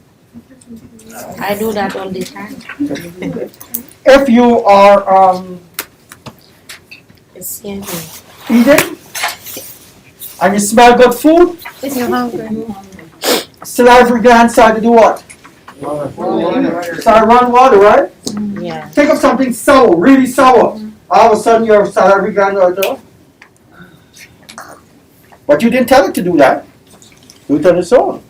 B: I do that all the time.
A: If you are
B: It's heavy.
A: eating and you smell good food,
G: If you're hungry.
A: salivary gland start to do what? Start run water, right?
B: Yeah.
A: Think of something sour, really sour. All of a sudden your salivary gland are there. But you didn't tell it to do that. Do it on its own.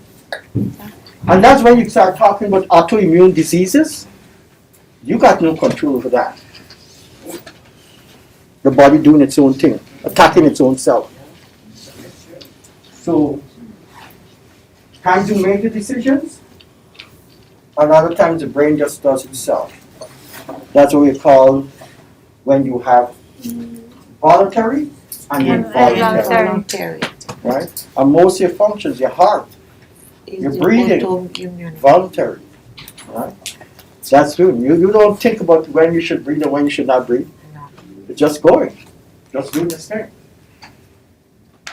A: And that's when you start talking about autoimmune diseases. You got no control over that. The body doing its own thing, attacking its own self. So, times you make the decisions, and other times the brain just does itself. That's what we call when you have voluntary and
B: And
A: involuntary,
B: voluntary.
A: right? And most of your functions, your heart,
B: Is
A: You're
B: the
A: breathing.
B: autumn community.
A: voluntary, right? That's good. You don't think about when you should breathe and when you should not breathe.
B: No.
A: It's just going, just doing this thing.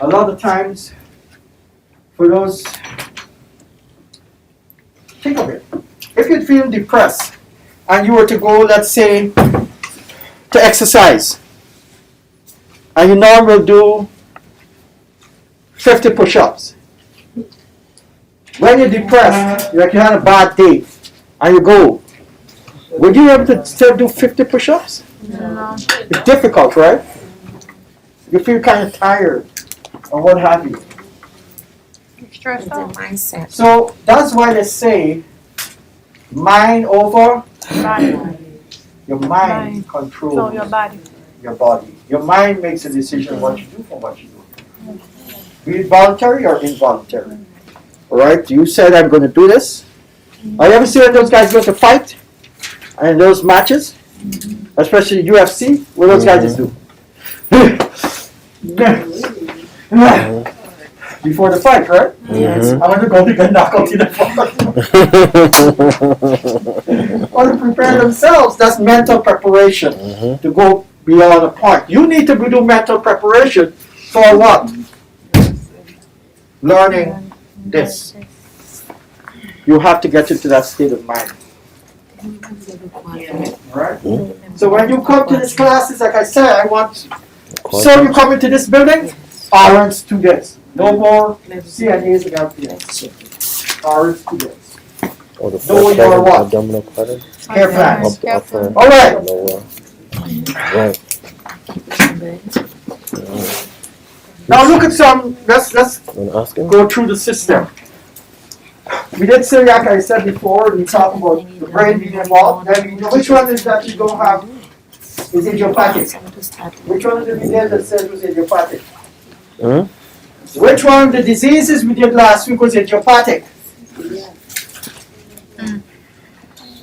A: A lot of times, for those, think of it. If you feel depressed and you were to go, let's say, to exercise, and you normally do 50 push-ups. When you're depressed, like you had a bad day, and you go, would you be able to still do 50 push-ups?
G: No.
A: It's difficult, right? You feel kind of tired, or what have you.
G: Stressed
B: It's a
G: out.
B: mindset.
A: So that's why they say, mind over
G: Body.
A: your mind
G: Mind. So
A: controls
G: your body.
A: your body. Your mind makes a decision what you do from what you do. Be it voluntary or involuntary. Alright, you said I'm going to do this. Have you ever seen those guys go to fight? And those matches? Especially UFC? What those guys just do? Before the fight, right?
B: Yes.
A: I want to go to get knocked out in the fight. Or to prepare themselves. That's mental preparation. To go beyond a point. You need to do mental preparation for what? Learning this. You have to get into that state of mind. Right? So when you come to these classes, like I said, I want, so you come into this building, RN students. No more CNAs and LPNs. RN students.
E: Or the
A: Know your what?
E: abdominal pattern.
A: Care plans.
E: Upper.
A: Alright.
E: Lower. Right.
A: Now look at some, let's
E: Wanna ask him?
A: go through the system. We did celiac, I said before, we talked about the brain being involved. Then we know which one is that you don't have is idiopathic. Which one did we get that said was idiopathic?
E: Huh?
A: Which one of the diseases we did last week was idiopathic?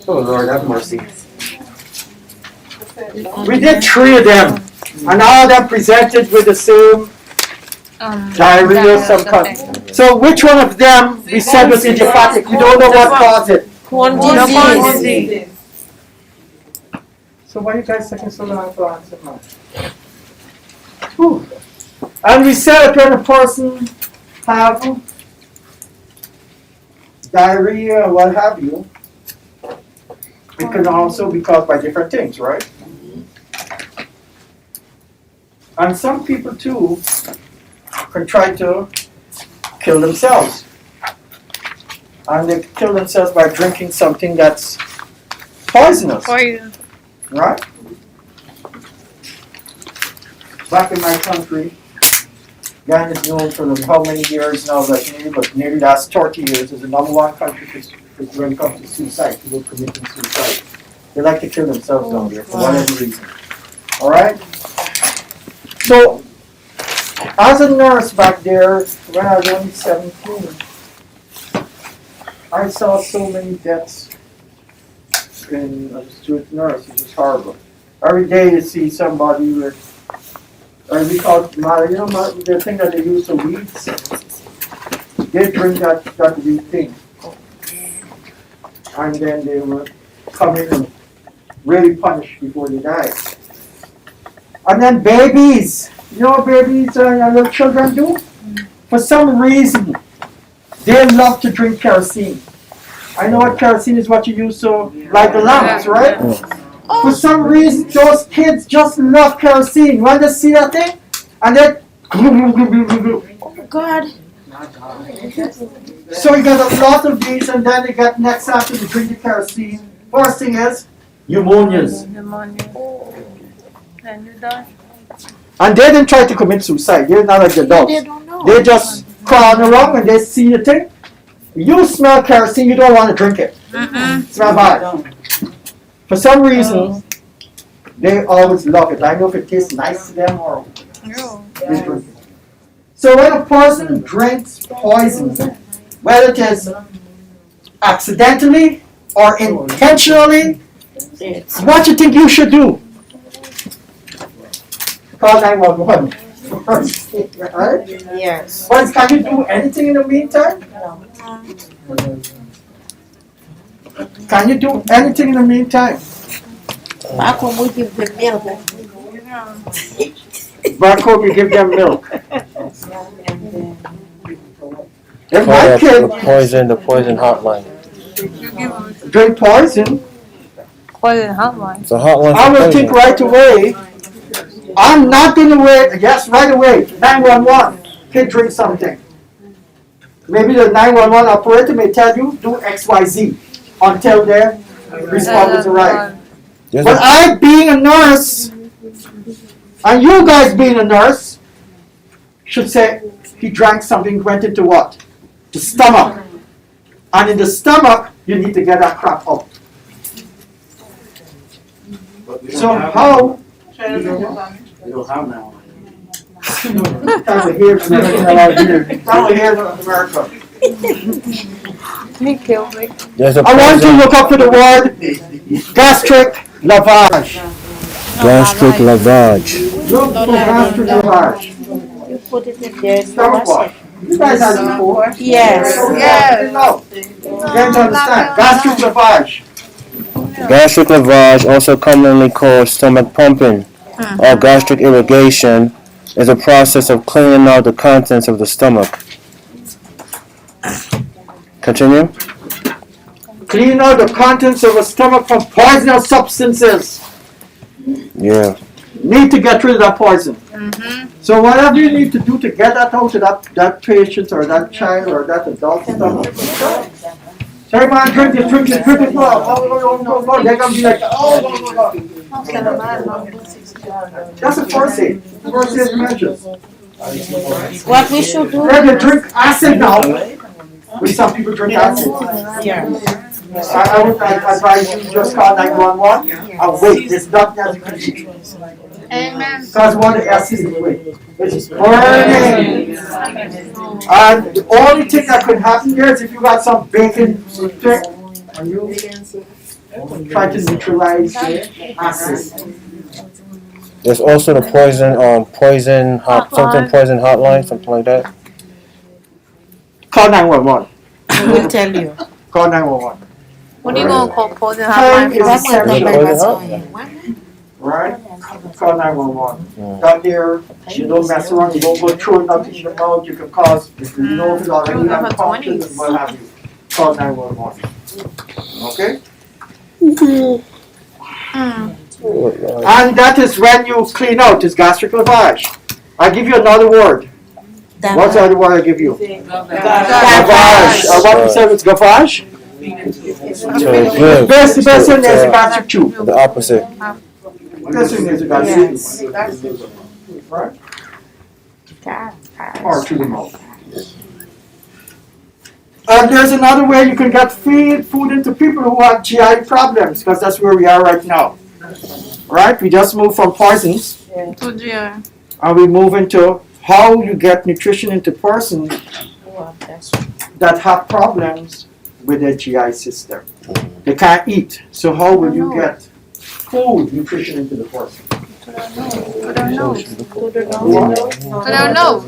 A: Oh Lord, have mercy. We did 3 of them, and all of them presented with the same diarrhea of some kind. So which one of them we said was idiopathic? We don't know what caused it.
B: One
G: One
B: disease.
A: So why you guys taking so long to answer now? Whew. And we said that when a person have diarrhea or what have you, it can also be caused by different things, right? And some people too can try to kill themselves. And they kill themselves by drinking something that's poisonous,
G: Poison.
A: right? Back in my country, Ghana is known for how many years now, but nearly last 30 years is the number 1 country when it comes to suicide, people committing suicide. They like to kill themselves down there for whatever reason. Alright? So, as a nurse back there, when I was only 17, I saw so many deaths in as a student nurse. It was horrible. Every day you see somebody with, we call it, the thing that they use for weeds. They drink that weed thing. And then they will come in and really punish before they die. And then babies. You know what babies and little children do? For some reason, they love to drink kerosene. I know what kerosene is, what you use to light the lamps, right? For some reason, those kids just love kerosene. When they see that thing, and then
B: Oh God.
A: so you get a lot of these, and then they get next after they drink the kerosene. First thing is pneumonias.
G: Pneumonia. Then you die.
A: And they didn't try to commit suicide. They're not like the
B: They
A: dogs.
B: don't know.
A: They just crawling around and they see the thing. You smell kerosene, you don't want to drink it. Smell bad. For some reason, they always love it. I know if it tastes nice to them or they drink it. So when a person drinks poison, whether it is accidentally or intentionally,
B: It's
A: what do you think you should do? Call 911. Right?
B: Yes.
A: But can you do anything in the meantime? Can you do anything in the meantime?
B: Back home we give them milk.
A: Back home you give them milk. If
E: Call
A: my
E: that
A: kid
E: the poison hotline.
G: You give them
A: drink poison,
G: poison hotline.
E: It's a hotline
A: I
E: for
A: will
E: poison.
A: think right away. I'm not gonna wait. Yes, right away. 911. Kid drink something. Maybe the 911 operator may tell you do XYZ until their responders arrive.
E: There's
A: But
E: a,
A: I being a nurse, and you guys being a nurse, should say he drank something, went into what? The stomach. And in the stomach, you need to get that crap out. So how?
C: We don't have now.
A: Time to hear from America. Time to hear from America.
G: He killed me.
E: there's a
A: I want you to
E: poison,
A: look up for the word gastric lavage.
F: Gastric lavage.
A: Look for gastric lavage.
B: You put it in there.
A: Stomach wash. You guys had it before.
B: Yes.
A: Yes. No. You have to understand. Gastric lavage.
E: gastric lavage, also commonly called stomach pumping or gastric irrigation, is a process of cleaning out the contents of the stomach. Continue.
A: Clean out the contents of the stomach from poisonous substances.
E: Yeah.
A: Need to get rid of that poison. So whatever you need to do to get that out of that patient or that child or that adult stomach. Say, man, drink it. Go. They're going to be like, go. That's the first aid. First aid measures.
B: What we should do?
A: Then they drink acid now. Which some people drink acid. I would advise you just call 911 and wait. There's nothing else you can do.
G: Amen.
A: Because what the acid is wait. It's burning. And the only thing that could happen here is if you got some bacon stick and you try to neutralize the acid.
E: There's also the poison hotline, something like that.
A: Call 911.
B: We'll tell you.
A: Call 911.
G: What are you gonna call poison
A: Time
G: hotline?
A: is
B: That's what
A: essential.
B: the was going.
A: Right? Call 911. Down there, you don't mess around, you don't go throw nothing in the mouth, you can cause, if you know if it's already unconscious and what have you. Call 911. Okay? And that is when you clean out, it's gastric lavage. I give you another word. What's the other word I give you? Gavage. What we say it's gavage?
E: Good.
A: Best thing is a gastric tube.
E: The opposite.
A: Best thing is a gastric tube. Right? Or to the mouth. And there's another way you can get food into people who have GI problems, because that's where we are right now. Right? We just moved from poisons,
G: To GI.
A: and we move into how you get nutrition into persons that have problems with their GI system. They can't eat. So how will you get food nutrition into the person?
G: To their nose. To their nose.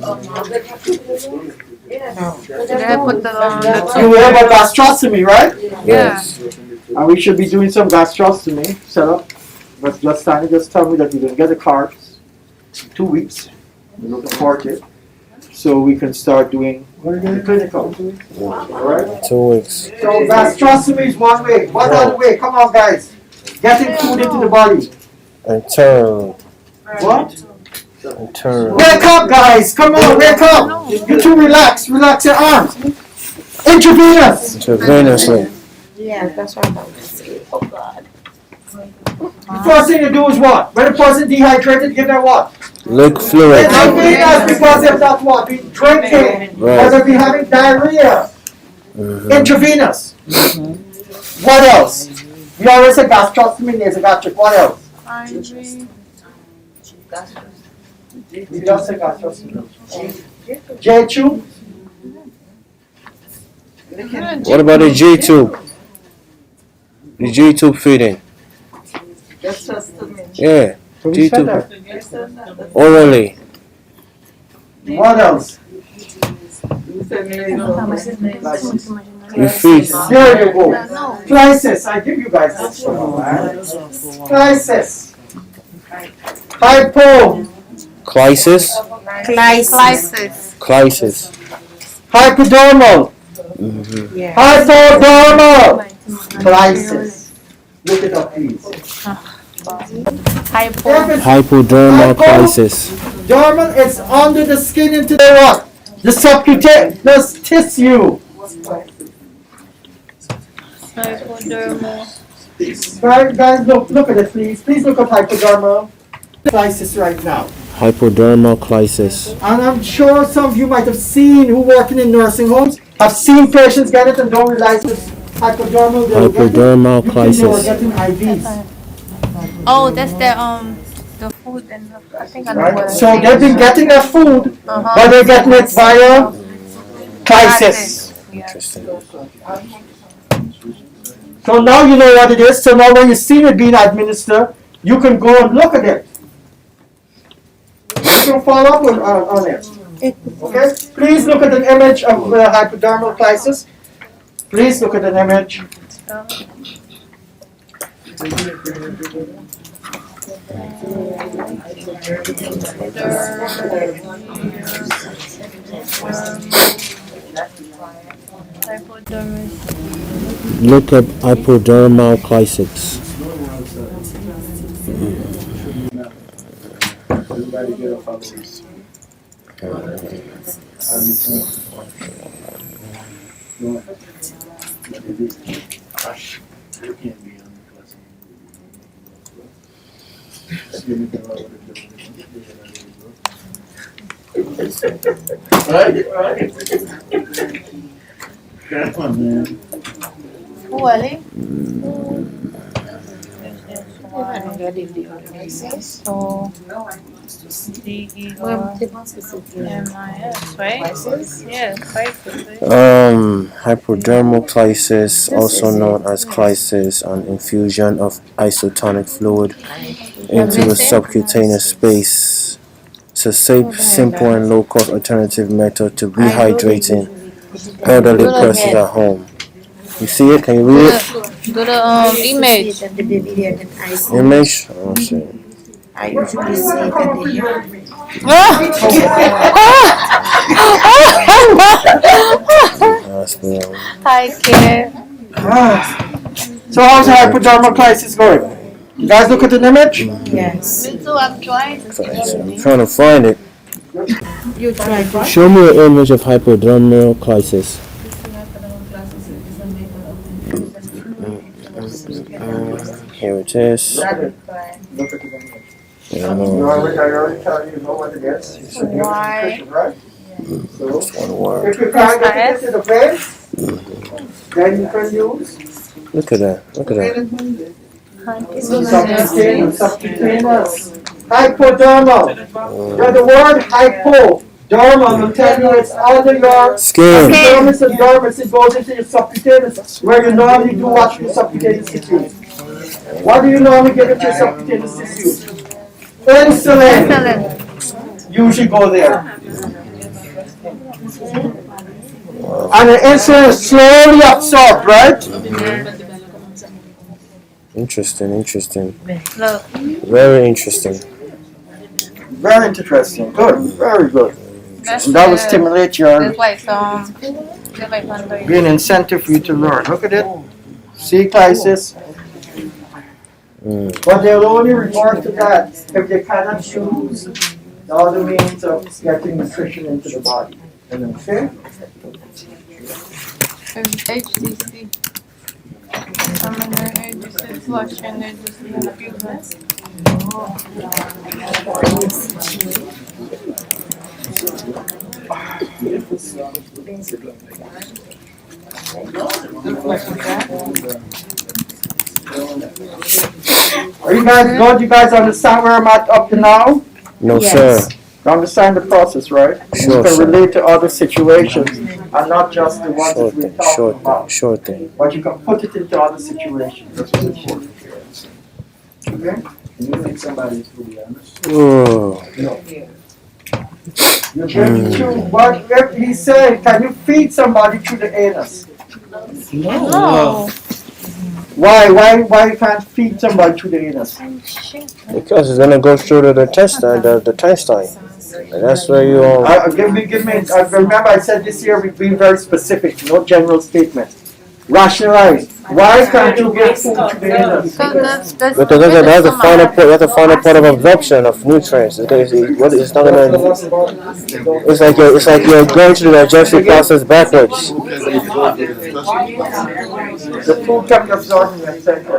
G: They put the
A: You hear about gastrostomy, right?
E: Yes.
A: And we should be doing some gastrostomy set up. But just Stanley just told me that we're going to get the cards in 2 weeks. We're looking forward to it. So we can start doing the clinical. Alright?
E: 2 weeks.
A: So gastrostomy is one way. What other way? Come on, guys. Getting food into the body.
E: Internal.
A: What?
E: Internal.
A: Wake up, guys. Come on, wake up. You're too relaxed. Relax your arms. Intravenous.
E: Intravenously.
B: Yeah, that's what I'm about to say. Oh God.
A: The first thing you do is what? When a person dehydrated, give them what?
E: Lick fluid.
A: Intravenous, because they're not what? Be drinking. Or
E: Right.
A: they'll be having diarrhea. Intravenous. What else? We always say gastrostomy, nasogastric. What else?
G: IV.
A: We don't say gastrostomy. J-tube.
E: What about the G tube? The G tube feeding. Yeah.
A: So we
E: G
A: said
E: tube.
A: that.
E: Orally.
A: What else?
I: You said nasal.
F: Your feet.
A: There you go. Crisis. I give you guys this one. Crisis. Hypo.
F: Crisis.
B: Crisis.
F: Crisis.
A: Hypodermal.
B: Yeah.
A: Hypodermal. Crisis. Look it up, please.
G: Hypo.
F: Hypodermal crisis.
A: Dermal is under the skin into the what? The subcutaneous tissue.
G: Hypodermal.
A: Guys, look at it, please. Please look at hypodermal crisis right now.
F: Hypodermal crisis.
A: And I'm sure some of you might have seen who working in nursing homes have seen patients get it and don't realize it's hypodermal.
F: Hypodermal
A: They were
F: crisis.
A: getting IVs.
G: Oh, that's the food and I think I know
A: Right?
G: what
A: So they've been getting their food, but they're getting it via crisis.
F: Interesting.
A: So now you know what it is. So now when you see it being administered, you can go and look at it. You can follow up on it. Okay? Please look at an image of the hypodermal crisis. Please look at an image.
F: Look up hypodermal crisis.
C: Everybody get up on these. You can't be on Right? Come on, man.
G: Really? So MIS, right? Yeah, crisis.
F: Hypodermal crisis, also known as crisis, an infusion of isotonic fluid into the subcutaneous space. It's a safe, simple, and low-cost alternative method to rehydrating elderly persons at home. You see it? Can you read it?
G: Do the image.
F: Image? Oh, shit.
B: I usually see it at the end.
F: That's good.
G: Hi, kid.
A: So how's the hypodermal crisis going? You guys look at an image?
B: Yes.
G: Me too, I'm trying.
F: I'm trying to find it.
B: You try to.
F: Show me an image of hypodermal crisis. Here it is.
A: Look at the image. You already tell you know what it is. It's a
G: Why?
A: nutrition, right? So
F: That's one word.
A: if you can't get it into the veins, then you can use
F: Look at that. Look at that.
A: subcutaneous. Hypodermal. Now the word hypodermal will tell you it's under your
F: Skin.
A: dermis and dermis. It goes into your subcutaneous, where you normally do what your subcutaneous tissue. What do you normally give into your subcutaneous tissue? Insulin. Usually go there. And the insulin is slowly absorbed, right?
F: Interesting, interesting.
G: Look.
F: Very interesting.
A: Very interesting. Good. Very good.
G: That's
A: And that will
G: the-
A: stimulate your
G: There's like there's like under.
A: be an incentive for you to learn. Look at it. See, crisis. But they'll only resort to that if they cannot choose the other means of getting nutrition into the body. Okay?
G: HCC. I'm under HCC flush and they just infuse it.
A: Are you guys good? You guys understand where I'm at up to now?
F: No,
B: Yes.
F: sir.
A: You understand the process, right?
F: Sure,
A: You can
F: sir.
A: relate to other situations and not just the ones
F: Sure
A: that we're
F: thing,
A: talking
F: sure thing,
A: about.
F: sure thing.
A: But you can put it into other situations. That's what's important. Okay?
C: You think somebody's really honest?
F: Oh,
A: You give it through, but if he said, can you feed somebody through the anus?
G: No.
A: Why you can't feed somebody through the anus?
F: Because it's gonna go through the intestine, the intestine. And that's where you
A: Give me, remember I said this year we're being very specific, no general statement. Rationalize. Why can't you get food to the anus?
G: That's
F: because that's the final point. That's the final point of absorption of nutrients. It's not gonna. It's like you're going through the digestive process backwards.
A: The food can be absorbed in the center.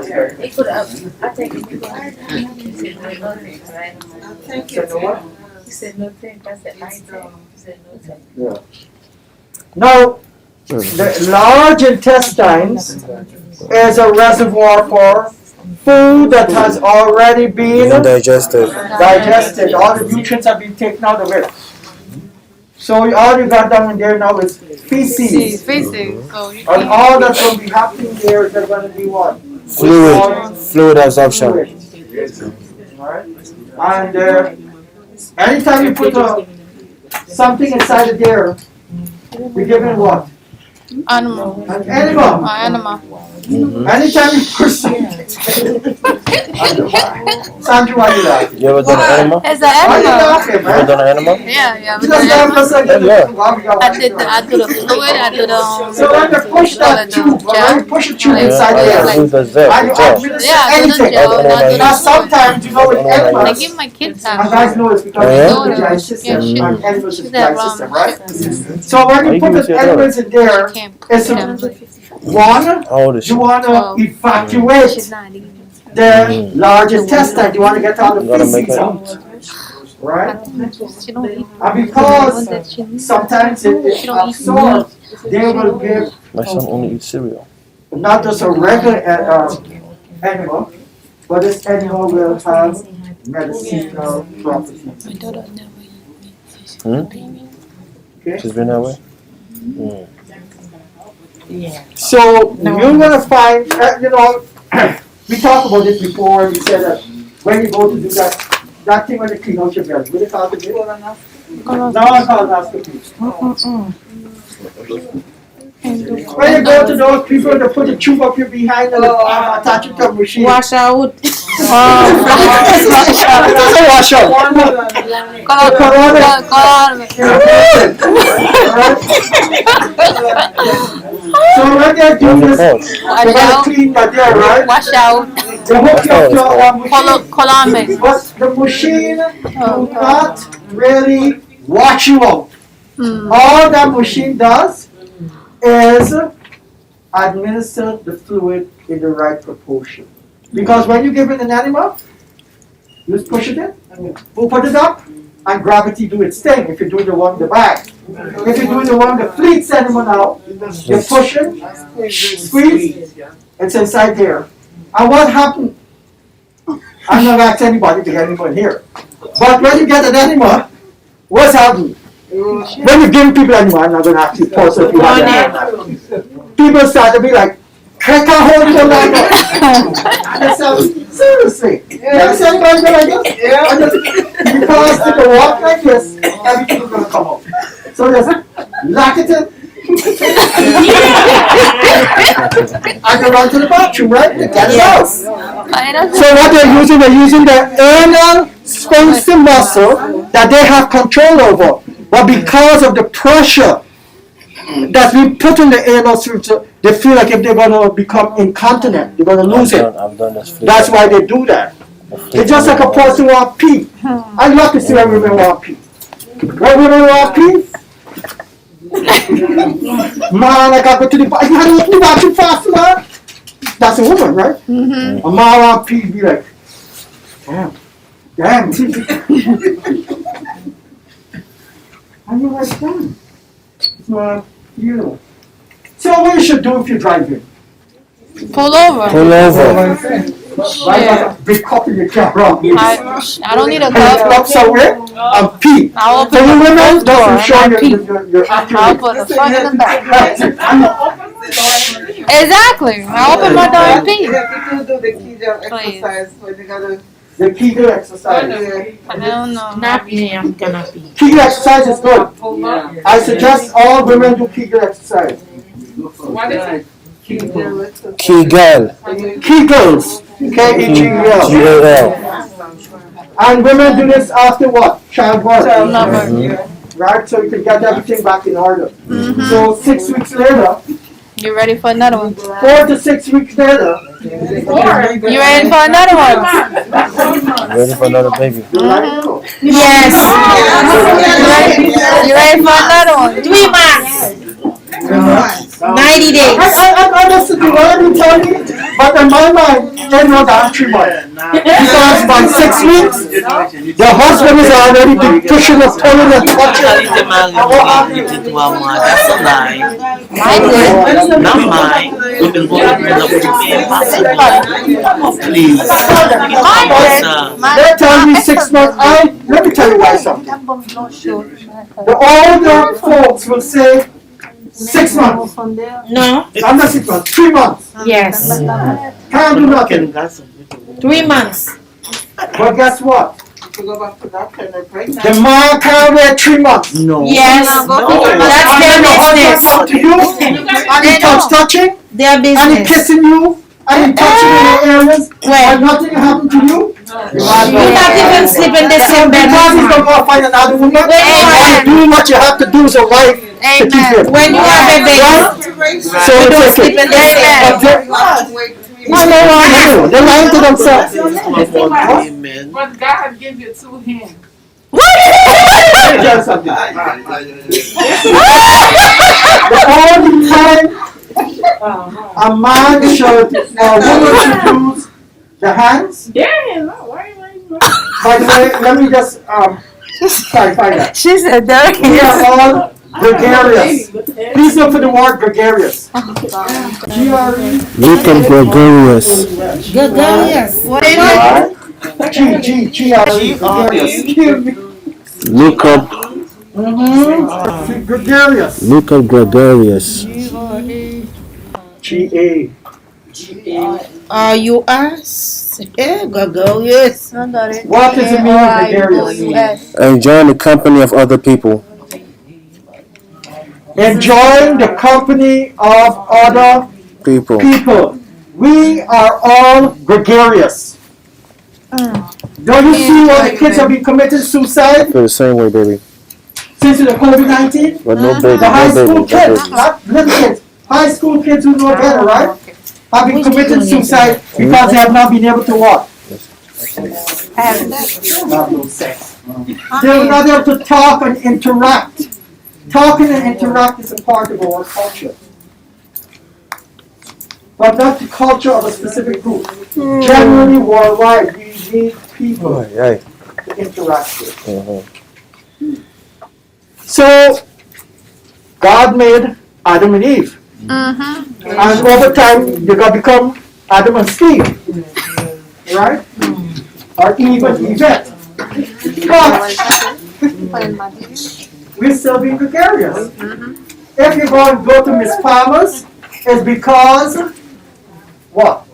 I: He said no thank. I said I thank. He said no thank.
A: Now, the large intestines is a reservoir for food that has already been
F: Digested.
A: digested. All the nutrients have been taken out of it. So all you got down in there now is feces.
G: Feces. So you
A: And all that's going to be happening there is going to be what?
F: Fluid absorption.
A: Alright? And anytime you put something inside of there, we give it what?
G: animal.
A: An animal.
G: Animal.
A: Anytime you put something. Sandra, why you laughing?
F: You ever done an animal?
G: It's an
A: Why you
G: animal.
A: laughing,
F: You ever
A: man?
F: done an animal?
G: Yeah.
A: You just laugh for a second.
F: Yeah.
G: I did the fluid. I did
A: So when you push that tube, when you push a tube inside there,
F: Do the gel.
A: and you administer anything. Now sometimes, you know, with
G: I
A: animals,
G: give my kids
A: and
G: that.
A: guys know it's because
F: Oh, yeah?
A: it's the GI system,
G: Yeah,
A: and animals is
G: She's
A: the
G: at
A: GI system,
G: wrong.
A: right? So when you put the animals in there,
G: Can't
A: it's
G: put
A: a,
G: them.
A: one,
F: How old is she?
A: you want to
G: Oh.
A: evacuate
G: She's not eating.
A: the large intestine, you want to get all the
F: You gotta make
A: feces
F: it
A: out, right?
G: She don't eat.
A: And because
G: That she needs.
A: sometimes it absorbs, they will give
F: My son only eats cereal.
A: not just a regular animal, but this animal will have medicinal properties.
G: My daughter never
F: She's been that way?
A: So you're gonna find, we talked about this before. We said that when you go to do that thing when you clean out your belly, what do you call it? No, I call it colonoscopy. When you go to those people that put a tube up your behind and attach it to a machine.
B: Wash out.
A: It doesn't wash out. So when they're doing this, they're gonna clean that there, right?
G: Wash out.
A: They hook you up to a machine.
G: Colombic.
A: But the machine do not really wash you out. All that machine does is administer the fluid in the right proportion. Because when you give it an animal, you just push it in, you put it up, and gravity do its thing if you're doing the one in the back. If you're doing the one that fleets animal now, you're pushing, squeeze, it's inside there. And what happened? I'm not asking anybody to get anyone here. But when you get an animal, what's happening? When you give people animal, I'm not going to ask you personally if you have an animal. People start to be like, crack a hole in the leg. Seriously. You ever see anybody go like this? Yeah. Because if you walk like this, everything is going to come out. So just lock it in. I can run to the bathroom, right? Get it out. So what they're using the anal sphincter muscle that they have control over. But because of the pressure that's been put in the anal sphincter, they feel like if they're going to become incontinent, they're going to lose it.
F: I've done this.
A: That's why they do that. It's just like a person want to pee. I love to see when women want to pee. When women want to pee, man, I gotta go to the bathroom. You gotta go to the bathroom fast, man. That's a woman, right? A man want to pee, be like, damn. And you're like, damn. Well, you. So what you should do if you're driving?
G: Pull over.
F: Pull over.
A: Right, like a big cup in your car.
G: I don't need a
A: And you
G: cup.
A: up somewhere and pee.
G: I'll
A: So
G: open
A: you
G: the
A: women
G: front door
A: doesn't
G: and
A: show
G: I pee.
A: your
G: I'll
A: accurate.
G: put the front and the back. Exactly. I open my door and pee.
I: People do the key jump exercise when they gotta
A: The Kegel exercise.
G: I don't know.
B: Not me, I'm gonna be.
A: Kegel exercise is good.
I: Yeah.
A: I suggest all women do Kegel exercise.
I: What is it?
F: Kegel.
A: Kegels. K-E-G-E-L.
F: G-A-L.
A: And women do this after what? Childbirth.
G: Lover.
A: Right? So you can get everything back in order. So 6 weeks later,
G: You ready for another one?
A: 4 to 6 weeks later,
G: You ready for another one?
F: Ready for another baby?
A: you let it go.
B: Yes.
G: You ready for another one?
B: 3 months. 90 days.
A: I listen to what you tell me, but in my mind, they know that 3 months. Because by 6 weeks, the husband is already pushing the pulling and touching.
J: That's a lie. Not mine. We've been working enough to be impossible. Please.
A: They're telling me 6 months. Let me tell you why something. The older folks will say 6 months.
B: No.
A: I'm not 6 months, 3 months.
B: Yes.
A: Can't do nothing.
B: 3 months.
A: But guess what?
I: To go back to doctor and they're
A: The
I: pregnant.
A: man can't wait 3 months.
J: No.
B: Yes.
A: And
B: That's
A: then the husband
B: their
A: come to you, and he touching,
B: Their
A: and he
B: business.
A: kissing you, and he touching in the areas,
B: Wait.
A: and nothing happened to you.
B: You not even sleep in the same bed.
A: Because he's gonna go find another woman.
B: Amen.
A: Do what you have to do as a wife to keep
G: Amen.
A: it.
B: When you have a baby,
A: So
B: you don't
A: it's
B: sleep in the
A: okay.
B: same bed.
A: No, they're lying to themselves.
J: Amen.
I: But God give you 2 hands.
A: Let me tell you something. The only time a man should, or a woman should use the hands. By the way, let me just clarify that.
G: She said that.
A: We are all gregarious. Please look for the word gregarious. G-R-E.
F: Look at Gregarious.
B: Gregarious.
G: What is it?
A: G-R-E. Gregarious. Excuse me.
F: Look up.
A: Gregarious.
F: Look up Gregarious.
A: G-A.
B: You ask? Yeah, gregarious.
G: I got it.
A: What does it mean, gregarious?
F: Enjoying the company of other people.
A: Enjoying the company of other
F: People.
A: people. We are all gregarious. Don't you see why the kids have been committing suicide
F: Feel the same way, baby.
A: since the COVID-19?
F: But no baby,
A: The high
F: no
A: school
F: baby, no
A: kids,
F: baby.
A: not little kids, high school kids who know better, right? Have been committing suicide because they have not been able to what? Have no sex. They're not able to talk and interact. Talking and interact is a part of our culture. But not the culture of a specific group. Generally worldwide, we need people
F: Hey.
A: to interact with.
F: Mhm.
A: So, God made Adam and Eve. And over time, you're going to become Adam and Steve. Right? Or Eve and Yvette. But we're still being gregarious. If you go to Miss Palmer's, it's because what?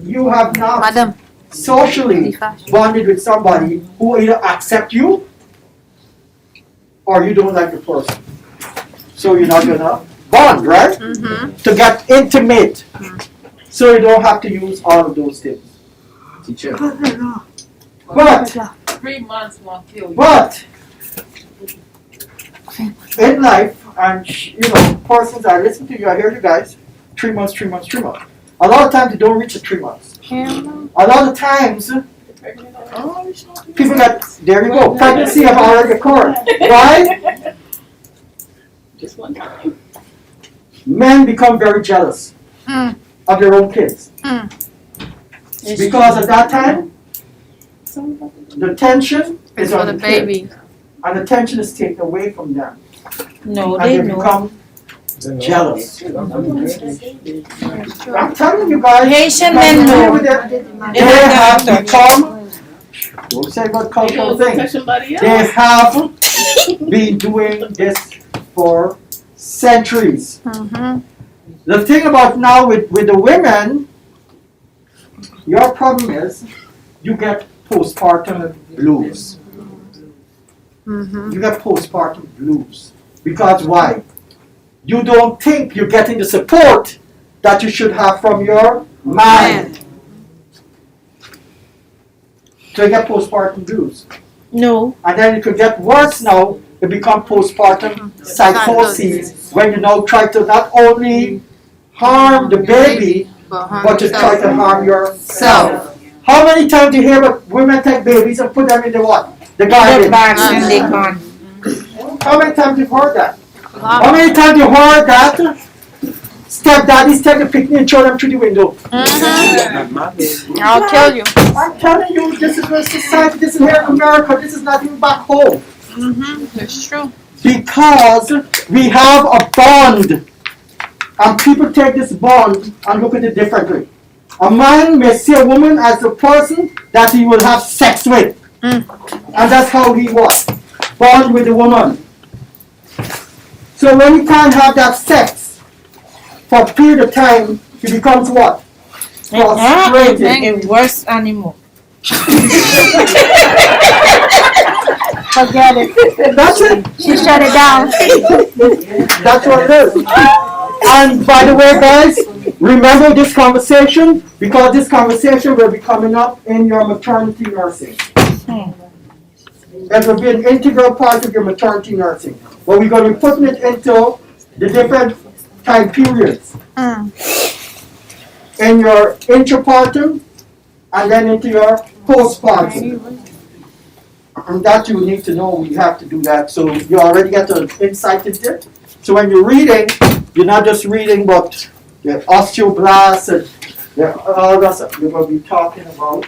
A: You have not
G: Madam.
A: socially bonded with somebody who either accept you or you don't like the person. So you're not gonna bond, right? To get intimate. So you don't have to use all of those things.
C: Teacher.
A: But
I: 3 months won't kill you.
A: But in life, and persons I listen to you, I hear you guys, 3 months, 3 months, 3 months. A lot of times they don't reach the 3 months. A lot of times people there you go, pregnancy have already occurred. Why?
I: Just one time.
A: Men become very jealous of their own kids. Because at that time, the tension
G: It's
A: is
G: for
A: on
G: the
A: the kid.
G: baby.
A: And the tension is taken away from them.
B: No,
A: And
B: they
A: they
B: know.
A: become jealous. I'm telling you guys.
B: Haitian men know.
A: They have become, don't say about cultural things.
I: Touch somebody else.
A: They have been doing this for centuries. The thing about now with the women, your problem is you get postpartum blues. You get postpartum blues. Because why? You don't think you're getting the support that you should have from your man. So you get postpartum blues.
B: No.
A: And then it could get worse now. It become postpartum psychosis when you now try to not only harm the baby, but to try to harm yourself. How many times do you hear about women take babies and put them in the what? The garden. How many times you've heard that? How many times you heard that stepdaddies take the picnic and throw them through the window?
J: Not my baby.
G: I'll kill you.
A: I'm telling you, this is a society, this is here in America, this is not even back home.
G: That's true.
A: Because we have a bond. And people take this bond and look at it differently. A man may see a woman as a person that he will have sex with. And that's how he was. Bond with the woman. So when he can't have that sex for a period of time, he becomes what? Frustrated.
B: A worse animal.
G: Forget it.
A: That's it.
G: She shut it down.
A: That's what it is. And by the way, guys, remember this conversation because this conversation will be coming up in your maternity nursing. It will be an integral part of your maternity nursing. But we're going to be putting it into the different time periods. In your intrapartum and then into your postpartum. And that you need to know we have to do that. So you already get an insight into it. So when you're reading, you're not just reading but the osteoblasts and all that stuff. We're going to be talking about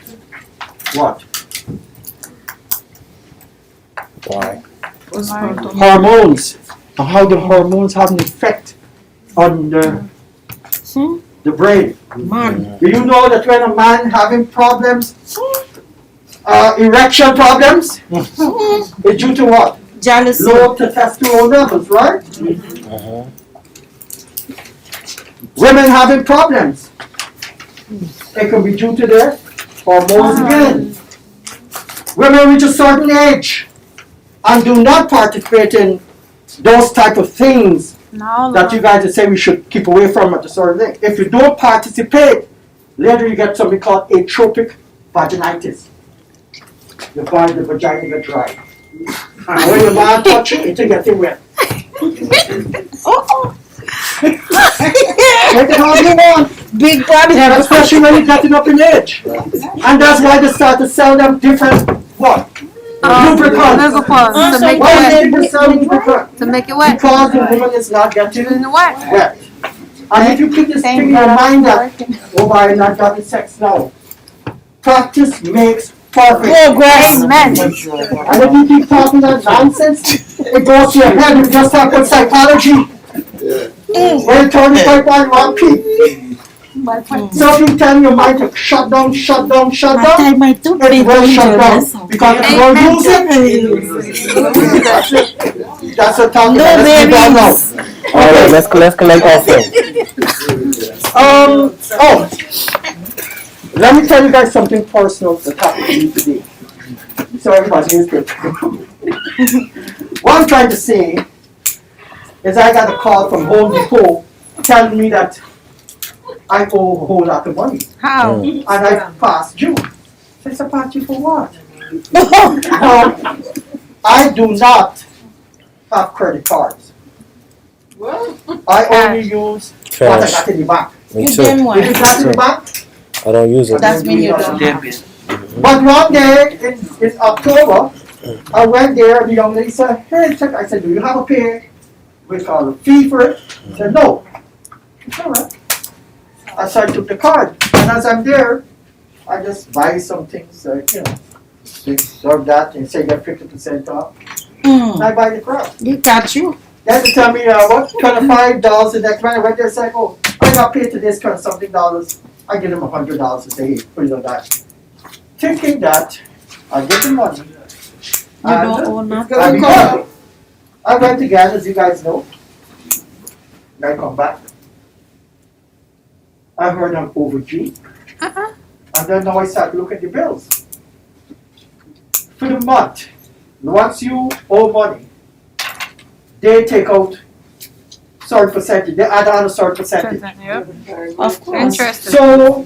A: what?
F: Why?
A: Hormones. And how the hormones have an effect on the brain.
B: Man.
A: Do you know that when a man having problems, erection problems, it's due to what?
B: Jealousy.
A: Low testosterone levels, right? Women having problems, it can be due to their hormones again. Women reach a certain age and do not participate in those type of things
G: No,
A: that you guys say we should keep away from at the certain thing. If you don't participate, later you get something called atopic vaginitis. The vagina get dry. And when your man touch it, it gets wet. Take it all you want.
B: Big body.
A: Especially when you're getting up in age. And that's why they start to sell them different what? Lubricants.
G: to make
A: Why
G: it
A: did they sell lubricants?
G: wet. To make it wet.
A: Because the woman is not getting
G: In the wet.
A: wet. And if you keep this thing in your mind that, oh, I'm not having sex now. Practice makes perfect.
G: Amen.
A: And if you keep talking that nonsense, it goes to your head. You just have good psychology. When you turn it right by one peak. So if you tell your mind to shut down, it will shut down. Because if you don't use it, that's a topic.
B: No babies.
F: Alright, let's collect our phone.
A: Let me tell you guys something personal that happened to me today. So everybody is good. What I'm trying to say is I got a call from Home Depot telling me that I owe a whole lot of money.
G: How?
A: And I passed due. So I said, past due for what? I do not have credit cards. I only use what I
F: Cash.
A: got in the bank.
F: Me
B: You
F: too.
B: them
A: If
B: one.
A: you got in the bank,
F: I don't use it.
B: That's when you don't have.
J: Debit.
A: but one day in October, I went there and the young lady said, hey, check. I said, do you have a pay? We call it fee for it. She said, no. It's all right. So I took the card. And as I'm there, I just buy some things, this or that, and say get 50% off. And I buy the crap.
B: You got you.
A: Then they tell me, what, $25 the next month. I went there and said, oh, I got paid to this $20-something. I give them $100 to say, hey, put it on that. Thinking that I give them money.
B: You don't own nothing.
A: I become. I went again, as you guys know. And I come back. I heard I'm overdue. And then now I start to look at the bills. For the month, once you owe money, they take out certain percentage, they add on a certain percentage.
B: Of course.
G: Interesting.
A: So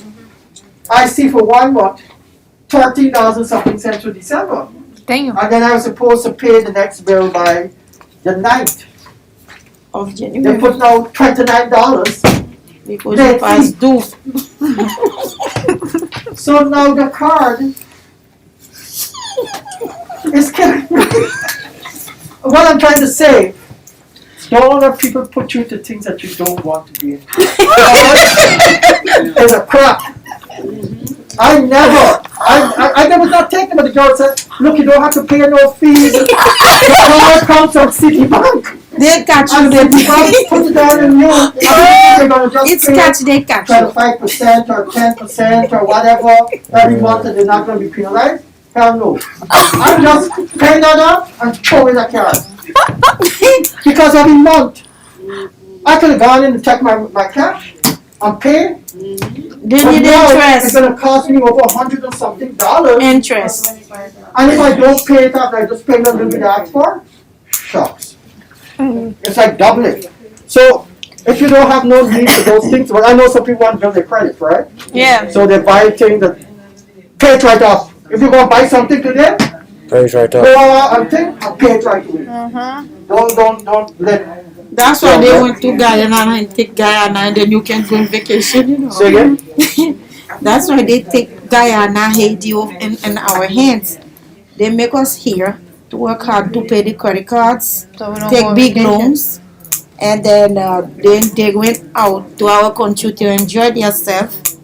A: I see for 1 month, $13 something cents for December.
G: Damn.
A: And then I was supposed to pay the next bill by the 9th.
B: Of
A: They
B: January.
A: put now $29.
B: Because
A: Let's
B: you pass
A: see.
B: due.
A: So now the card is killing me. What I'm trying to say, don't let people put you into things that you don't want to be in. It's a crap. I was not taken, but the girl said, look, you don't have to pay no fees. The card comes from Citibank.
B: They catch you,
A: And
B: they
A: Citibank put it down in you. And they're going to just
B: It's
A: pay
B: catch, they catch you.
A: 25% or 10% or whatever every month, and they're not going to be penalized? Hell no. I'm just paying that up and throwing that card. Because every month, I could have gone in and checked my cash and paid.
B: They
A: But
B: need
A: now It's
B: interest.
A: going to cost me over $100 and something dollars.
B: Interest.
A: And if I don't pay it up, I just pay a little bit asked for, shucks. It's like doubling. So if you don't have no need for those things, well, I know some people want to build their credit, right?
G: Yeah.
A: So they buy things that pay it right off. If you go buy something today,
F: Praise right
A: go
F: up.
A: out and think and pay it right away. Don't let.
B: That's why they went to Guyana and take Guyana and then you can go on vacation, you know.
A: Say again?
B: That's why they take Guyana, Haiti in our hands. They make us here to work hard to pay the credit cards,
G: So we don't
B: take
G: go
B: big
G: vacation.
B: loans, and then they went out to our country to enjoy themselves.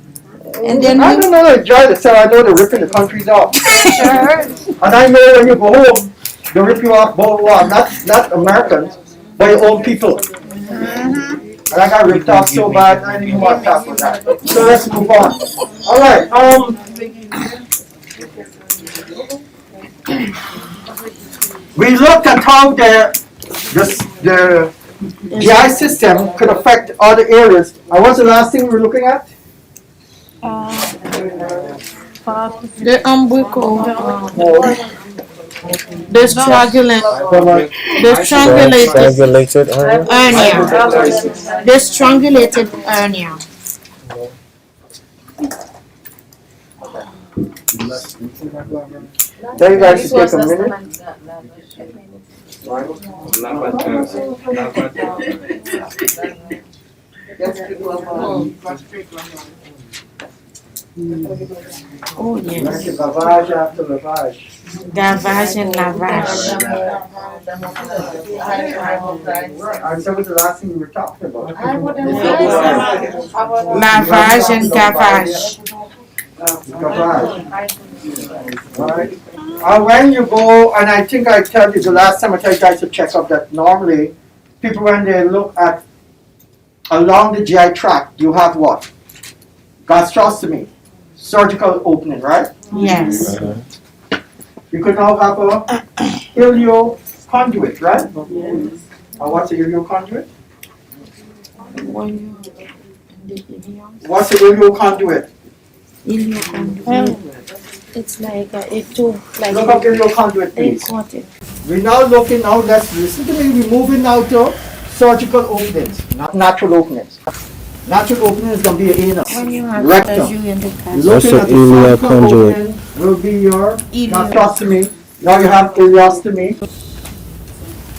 B: And then
A: I don't know the enjoy the sell. I know they're ripping the countries off.
G: Sure.
A: And I know when you go home, they rip you off both ways. Not Americans, but your own people. And I got ripped off so bad, I didn't even want to talk about that. So let's move on. Alright, we looked at how the GI system could affect other areas. And what's the last thing we were looking at?
B: the umbilical,
A: No.
B: the strangulated
F: Strangulated hernia.
B: hernia, the strangulated hernia.
A: Then you guys should take a minute.
B: Oh yes,
A: Lavage after lavage.
B: gavage and lavage.
A: I said was the last thing we were talking about.
B: Lavage and gavage.
A: Alright. When you go, and I think I tell you the last time I tell you guys to check up that normally people when they look at along the GI tract, you have what? Gastrostomy, surgical opening, right?
B: Yes.
A: You could now have a ilio conduit, right? And what's the ilio conduit? What's the ilio conduit?
I: It's like a tube, like
A: Look up ilio conduit, please. We're now looking now, let's listen to me, we're moving now to surgical openings, not natural openings. Natural opening is going to be your anus,
B: When you have
A: rectum.
B: surgery in the past.
A: Looking
F: Also
A: at the
F: ileal
A: surgical
F: conduit.
A: opening will be your
B: Ileal.
A: gastrostomy. Now you have ileostomy.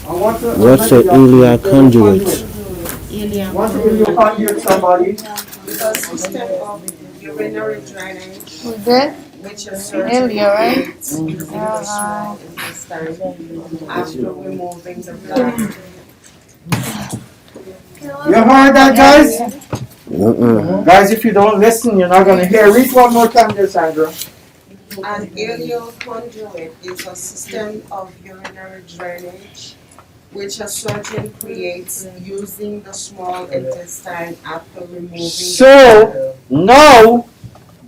F: What's an ileal conduit?
B: Ileum.
A: What's an ileal conduit, somebody?
I: a system of urinary drainage,
G: Who's that?
I: which is
G: Earlier, right?
I: after removing the blood.
A: You heard that, guys?
F: Mm-mm.
A: Guys, if you don't listen, you're not going to hear. Read one more time there, Sandra.
I: An ileal conduit is a system of urinary drainage which a surgeon creates using the small intestine after removing.
A: So, now,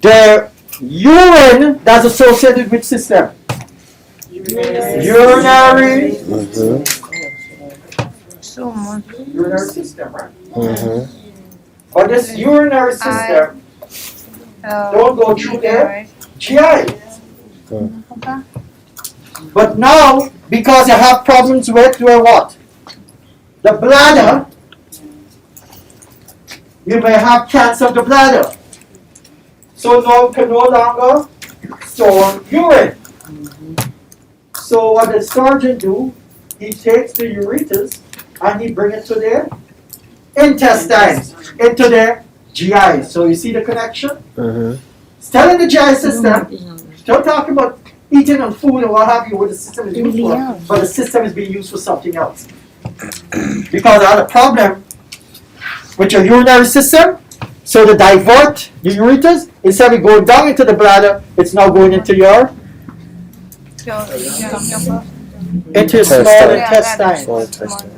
A: the urine that's associated with system. Urinary.
G: So much.
A: Urinary system, right?
F: Mm-hmm.
A: Or this urinary system don't go through there. GI.
G: Okay.
A: But now, because you have problems with your what? The bladder, you may have cancer of the bladder. So now you can no longer store urine. So what the surgeon do, he takes the ureters and he brings it to their intestines, into their GI. So you see the connection? Still in the GI system, still talking about eating and food and what have you, what the system is used for, but the system is being used for something else. Because I had a problem with your urinary system, so to divert the ureters, instead of going down into the bladder, it's now going into your small intestine.
E: Small intestine.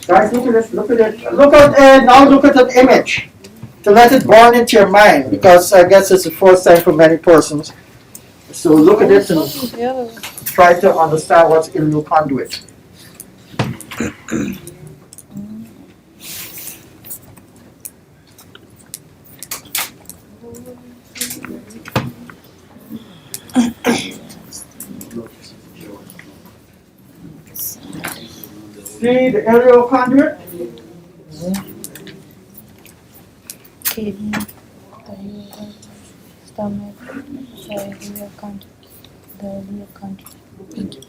A: Guys, look at this, look at it. Now look at an image to let it burn into your mind, because I guess it's the first time for many persons. So look at this and try to understand what's ileal conduit. See the ileal conduit?
G: Kidney, stomach, diarrhea conduit, diarrhea conduit.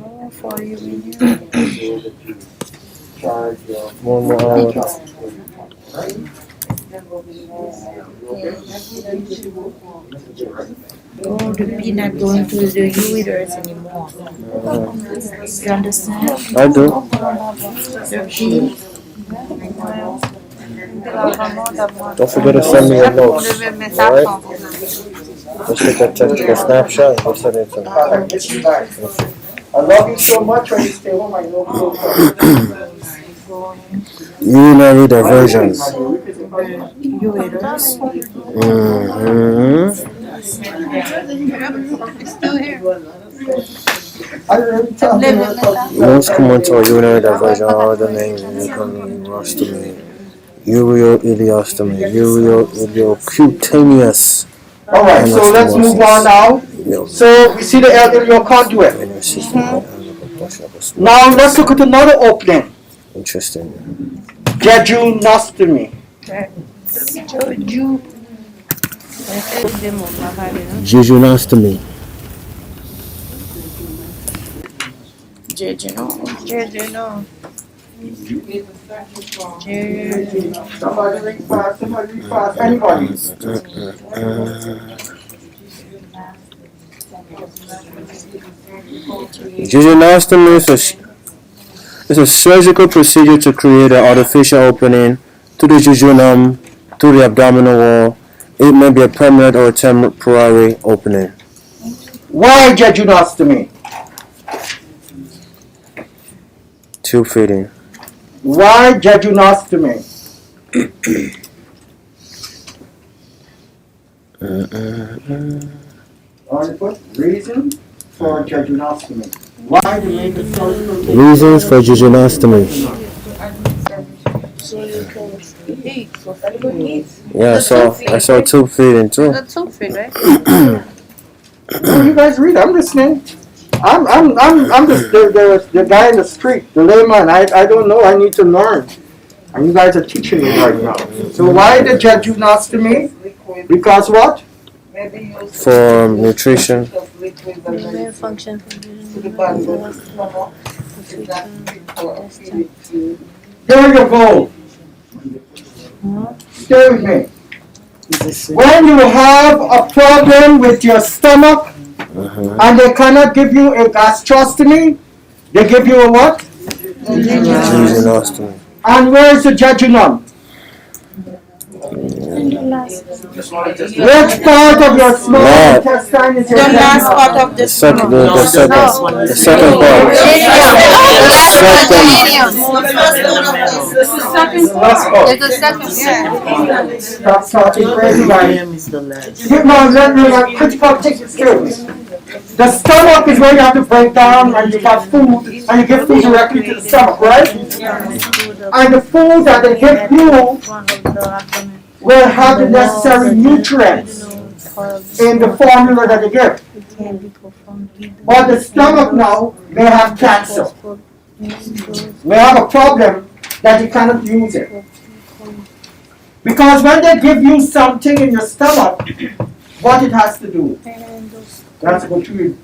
G: Oh, for urinary.
E: One more hour.
B: Oh, the peanut going to the ureters anymore. You understand?
E: I do.
B: The pea.
E: Don't forget to send me your notes. Alright? Let's take a technical snapshot and we'll send it to me.
A: I get you back. I love you so much when you stay home, I know closer.
E: Urinary diversions.
B: Ureters.
G: Still here.
A: I really tell you.
E: Most common to a urinary diversion are the names ureostomy, ureoileostomy, ureoileocutaneous.
A: Alright, so let's move on now. So we see the ileal conduit. Now let's look at another opening.
E: Interesting.
A: Jejunostomy.
E: Jejunostomy.
A: Somebody read fast, anybody.
E: Jejunostomy is a surgical procedure to create an artificial opening to the jejunum, to the abdominal wall. It may be a permanent or a temporary opening.
A: Why jejunostomy?
E: Tube feeding.
A: Why jejunostomy? Only put reason for jejunostomy. Why do you make the surgical?
E: Reasons for jejunostomy. Yeah, I saw tube feeding too.
G: The tube feed, right?
A: Oh, you guys read. I'm listening. I'm just the guy in the street, the layman. I don't know. I need to learn. And you guys are teaching me right now. So why the jejunostomy? Because what?
E: For nutrition.
G: Function.
A: There you go. Stay with me. When you have a problem with your stomach and they cannot give you a gastrostomy, they give you a what?
E: Jejunostomy.
A: And where is the jejunum? Which part of your small intestine is
B: The
A: your
B: last
A: jejunum?
B: part of the
E: second
B: stomach.
E: part. The second part.
G: It's the second,
A: Stop talking crazy, guys. Give my critical thinking skills. The stomach is where you have to break down and you got food and you give food directly to the stomach, right? And the food that they give you will have the necessary nutrients in the formula that they give. But the stomach now may have cancer, may have a problem that you cannot use it. Because when they give you something in your stomach, what it has to do? It has to go through your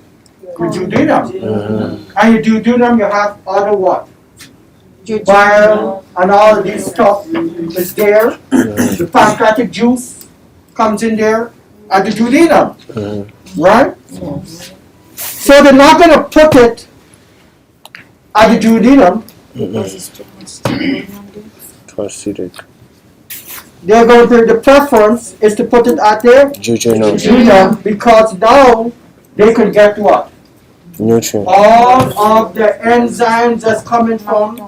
A: duodenum. And your duodenum, you have other what? Bile and all of this stuff is there. The pancreatic juice comes in there at the duodenum. Right? So they're not going to put it at the duodenum. They're going to, the preference is to put it at their duodenum because now they can get what?
F: Nutrient.
A: All of the enzymes that's coming from.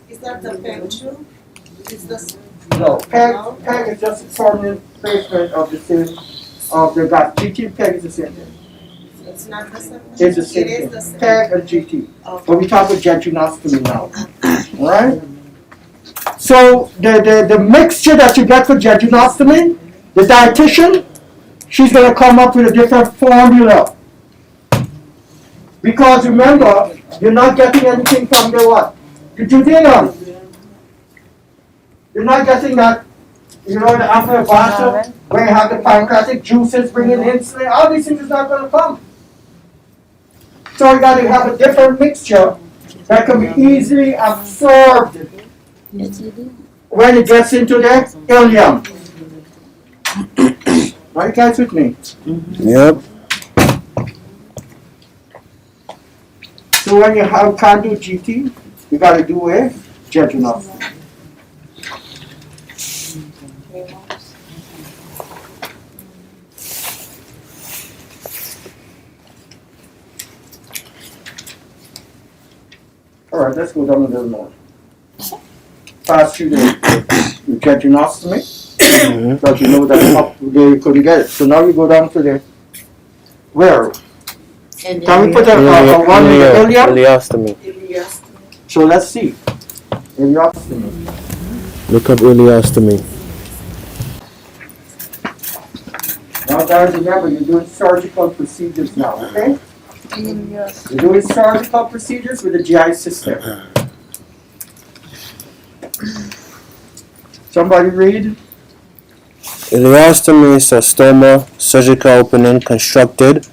I: Is that the PEG tube? Is this?
A: No, PEG is just a permanent replacement of the same, of the gas. GT PEG is the same thing.
I: It's not the same?
A: It's the same
I: It is
A: thing.
I: the same.
A: PEG and GT.
I: Okay.
A: But we talk about jejunostomy now. Alright? So the mixture that you get for jejunostomy, the dietitian, she's going to come up with a different formula. Because remember, you're not getting anything from the what? The duodenum. You're not getting that, you know, the after basal, where you have the pancreatic juices bringing insulin. All these things is not going to come. So you got to have a different mixture that can be easily absorbed when it gets into the ileum. Are you guys with me?
F: Yep.
A: So when you can't do GT, you got to do a jejunostomy. All right, let's go down a little more. Pass through the jejunostomy, but you know that up they couldn't get it. So now you go down to the where? Can we put a one in the ileum?
F: Ileostomy.
A: So let's see. Ileostomy.
F: Look up ileostomy.
A: Now guys, remember you're doing surgical procedures now, okay? You're doing surgical procedures with the GI system. Somebody read?
F: Ileostomy is a stoma, surgical opening constructed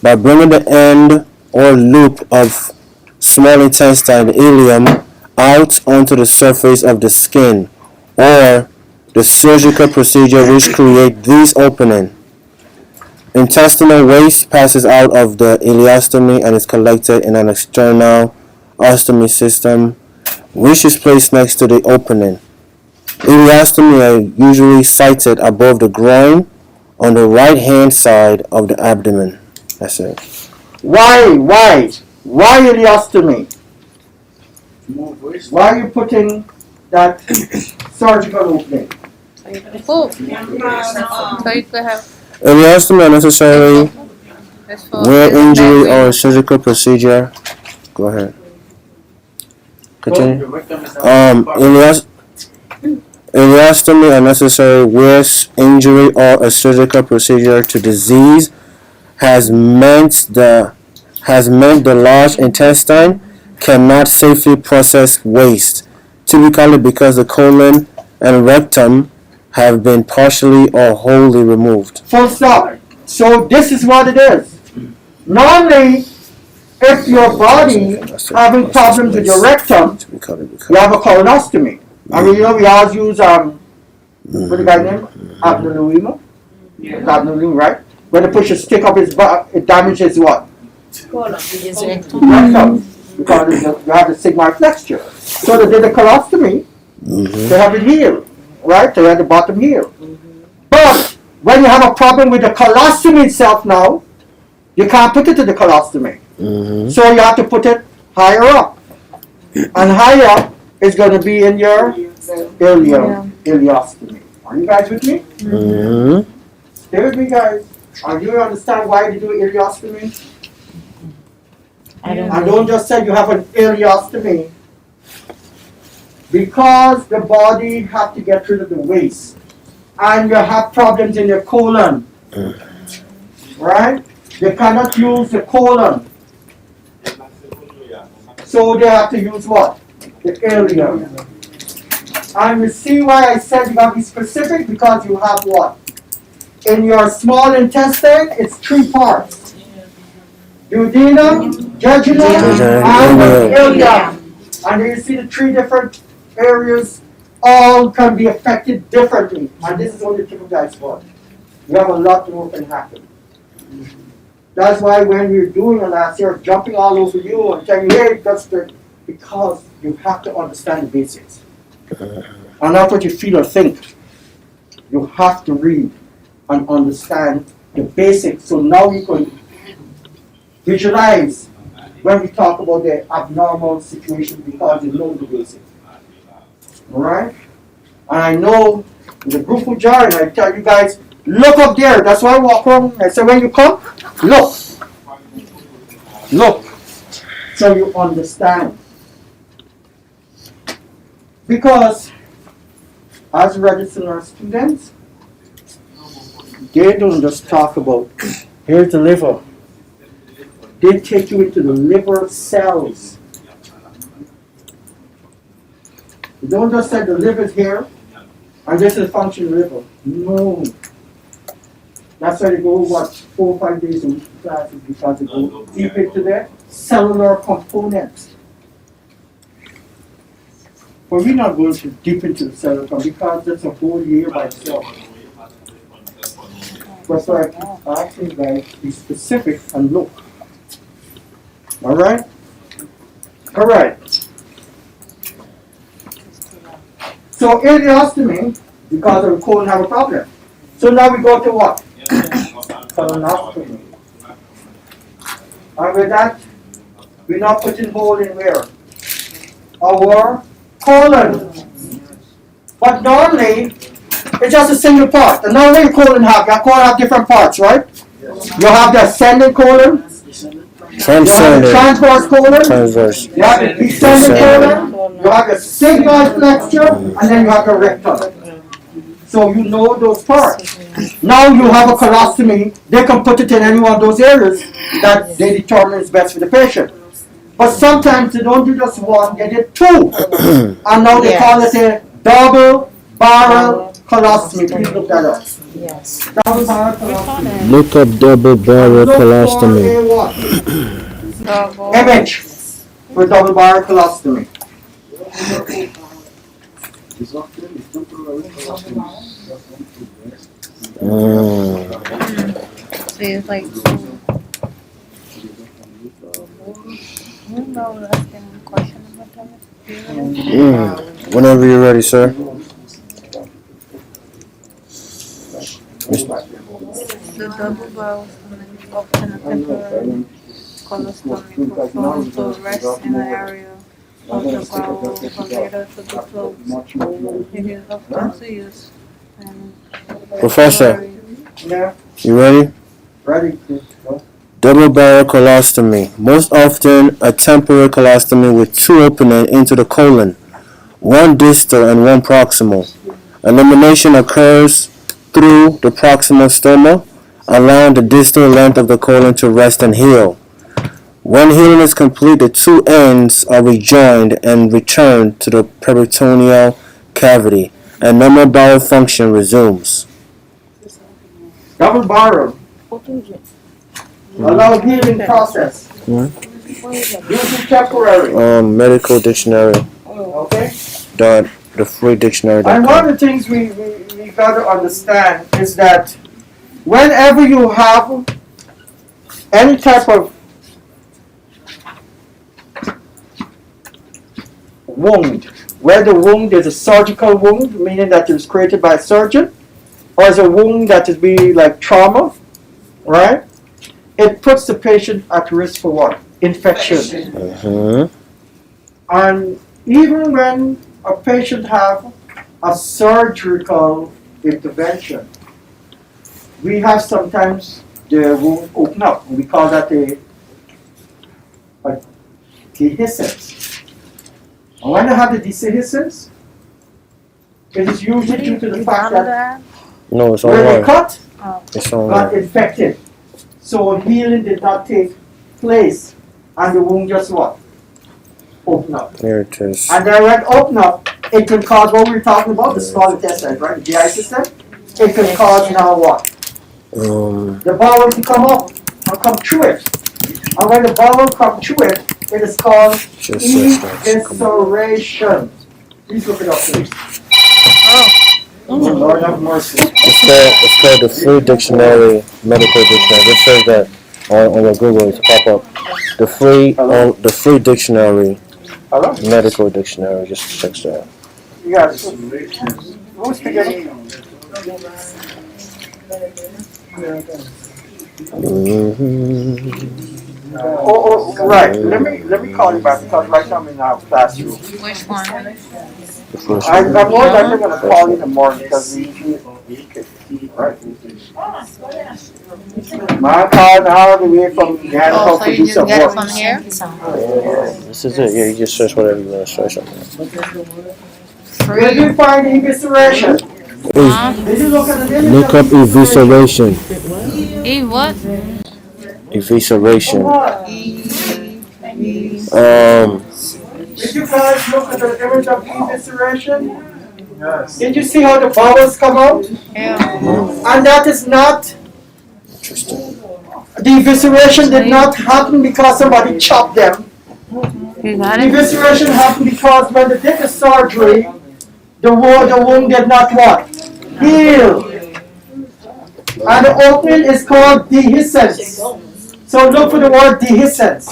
F: by bringing the end or loop of small intestine, the ileum, out onto the surface of the skin, or the surgical procedure which create this opening. Intestinal waste passes out of the ileostomy and is collected in an external ostomy system, which is placed next to the opening. Ileostomy are usually sited above the groin on the right-hand side of the abdomen. That's it.
A: Why ileostomy? Why are you putting that surgical opening?
G: So you could have
F: Ileostomy are necessary
G: this for
F: where injury or a surgical procedure. Go ahead. Continue. Ileostomy are necessary where injury or a surgical procedure to disease has meant the large intestine cannot safely process waste, typically because the colon and rectum have been partially or wholly removed.
A: Full stop. So this is what it is. Normally, if your body having problems with your rectum, you have a colonostomy. I mean, you know, we always use what's the guy's name? Abnolima? Abnolima, right? When they push a stick up his butt, it damages what? Rectum. Because you have the sigmoid flexure. So they did the colostomy, they have it here, right? They have the bottom here. But when you have a problem with the colostomy itself now, you can't put it to the colostomy. So you have to put it higher up. And higher up is going to be in your ileostomy. Are you guys with me? Stay with me, guys. Do you understand why they do ileostomy? And don't just say you have an ileostomy, because the body have to get rid of the waste, and you have problems in your colon, right? They cannot use the colon, so they have to use what? The ileum. And you see why I said you gotta be specific, because you have what? In your small intestine, it's 3 parts. Duodenum, jejunum, and the ileum. And you see the 3 different areas all can be affected differently. And this is only the tip of the iceberg. You have a lot more can happen. That's why when we're doing a last year, jumping all over you and telling you, hey, that's the, because you have to understand the basics. And not what you feel or think. You have to read and understand the basics. So now you can visualize when we talk about the abnormal situation, because you know the basics. Alright? And I know the group of jar, and I tell you guys, look up there. That's why I walk home. I say, when you come, look. Look. So you understand. Because as registered nurse students, they don't just talk about, here's the liver. They take you into the liver cells. You don't just say the liver's here, and this is functional liver. No. That's why they go, 4 or 5 days a week classes, because they go deep into the cellular components. But we're not going to deep into the cellular component, because that's a whole year by itself. That's why I keep asking you guys, be specific and look. Alright? Alright. So ileostomy, because of the colon, have a problem. So now we go to what? Colonoscopy. And with that, we're not putting hole in where? Our colon. But normally, it's just a single part. And now what your colon have? Your colon have different parts, right? You have the ascending colon. You have the transverse colon.
F: Transverse.
A: You have the descending colon. You have the sigmoid flexure, and then you have the rectum. So you know those parts. Now you have a colostomy, they can put it in any one of those areas that they determine is best for the patient. But sometimes they don't do just one, they did 2. And now they call it a double barrel colostomy. Please look that up.
B: Yes.
A: Double barrel colostomy.
F: Look up double barrel
A: Look
F: colostomy.
A: for a what? Image for double barrel colostomy.
G: So it's like question about that.
F: Whenever you're ready, sir.
G: The double barrel stomach often a temporary colostomy performed to rest in the area of the bowel for later to be closed. It is often to use and
F: Professor,
A: Yeah,
F: you ready?
A: ready.
F: Double barrel colostomy. Most often a temporary colostomy with 2 openings into the colon, 1 distal and 1 proximal. Elimination occurs through the proximal stoma, allowing the distal length of the colon to rest and heal. When healing is complete, the 2 ends are rejoined and returned to the peritoneal cavity, and normal bowel function resumes.
A: Double barrel. Allow healing process. Using temporary.
F: Medical dictionary.
A: Okay?
F: The free dictionary.
A: And one of the things we got to understand is that whenever you have any type of wound, where the wound is a surgical wound, meaning that it was created by a surgeon, or is a wound that is be like trauma, right? It puts the patient at risk for what? Infection. And even when a patient have a surgical intervention, we have sometimes the wound open up. We call that a dehiscence. And when they have the dehiscence, it is usually due to the fact that
F: No, it's
A: where they
F: online.
A: cut
F: It's
A: got
F: online.
A: infected. So healing did not take place and the wound just what? Open up.
F: Here it is.
A: And then when it open up, it can cause what we were talking about, the small intestine, right? The GI system. It can cause now what? The bowel to come up and come through it. And when the bowel come through it, it is called
F: Just search that.
A: evisceration. Please look it up, please. Oh, Lord have mercy.
F: It's called the Free Dictionary, Medical Dictionary. Just search that on your Google. It's pop up. The Free Dictionary,
A: Hello?
F: Medical Dictionary. Just check that.
A: You got it. Who's speaking? Oh, right. Let me call you back because right now I'm in our classroom.
G: Which one?
F: The first
A: I'm
F: one.
A: more likely going to call you in the morning because we usually right. My call now the way from Ghana
G: Oh, so
A: to
G: you
A: do
G: just
A: some
G: get it
A: work.
G: from here?
F: This is it. Yeah, you just search whatever you want to search on.
A: Where do you find evisceration? Did you look at the image
F: Look
A: of
F: up evisceration.
G: E what?
F: Evisceration.
A: Did you guys look at the image of evisceration? Yes. Did you see how the bowels come out?
G: Yeah.
A: And that is not,
F: Interesting.
A: the evisceration did not happen because somebody chopped them.
G: You got
A: The
G: it?
A: evisceration happened because when they did the surgery, the wound did not what? Heal. And the opening is called dehiscence. So look for the word dehiscence.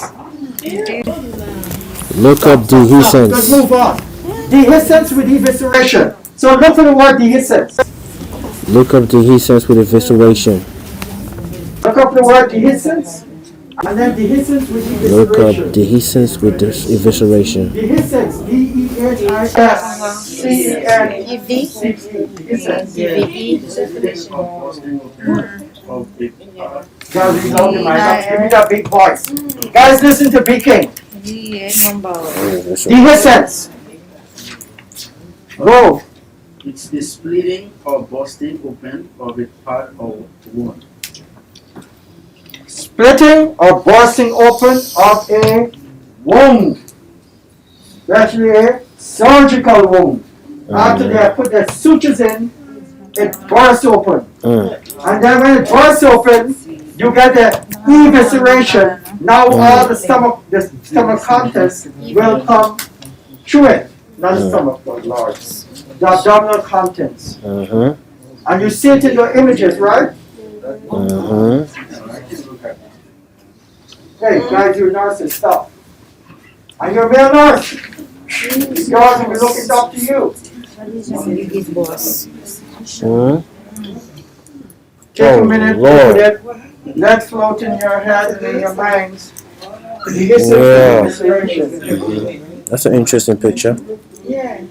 F: Look up
A: Let's
F: dehiscence.
A: move on. Dehiscence with evisceration. So look for the word dehiscence.
F: Look up dehiscence with evisceration.
A: Look up the word dehiscence. And then dehiscence with
F: Look up
A: evisceration.
F: dehiscence with evisceration.
A: Dehiscence. Dehiscence. Guys, you know the mic. Give me that big voice. Guys, listen to Big King. Dehiscence. Go.
C: It's the splitting or busting open of a part of wound.
A: Splitting or bursting open of a wound. Especially a surgical wound. After they have put their sutures in, it bursts open. And then when it bursts open, you get the evisceration. Now all the stomach contents will come through it. Not the stomach, but Lord. The abdominal contents. And you see it in your images, right? Hey, guys, you're nurses, stop. And you're a male nurse. These girls will be looking up to you. Take a minute to
F: Lord.
A: let that float in your head and in your minds.
F: Yeah.
A: Evisceration.
F: That's an interesting picture.
A: Yeah.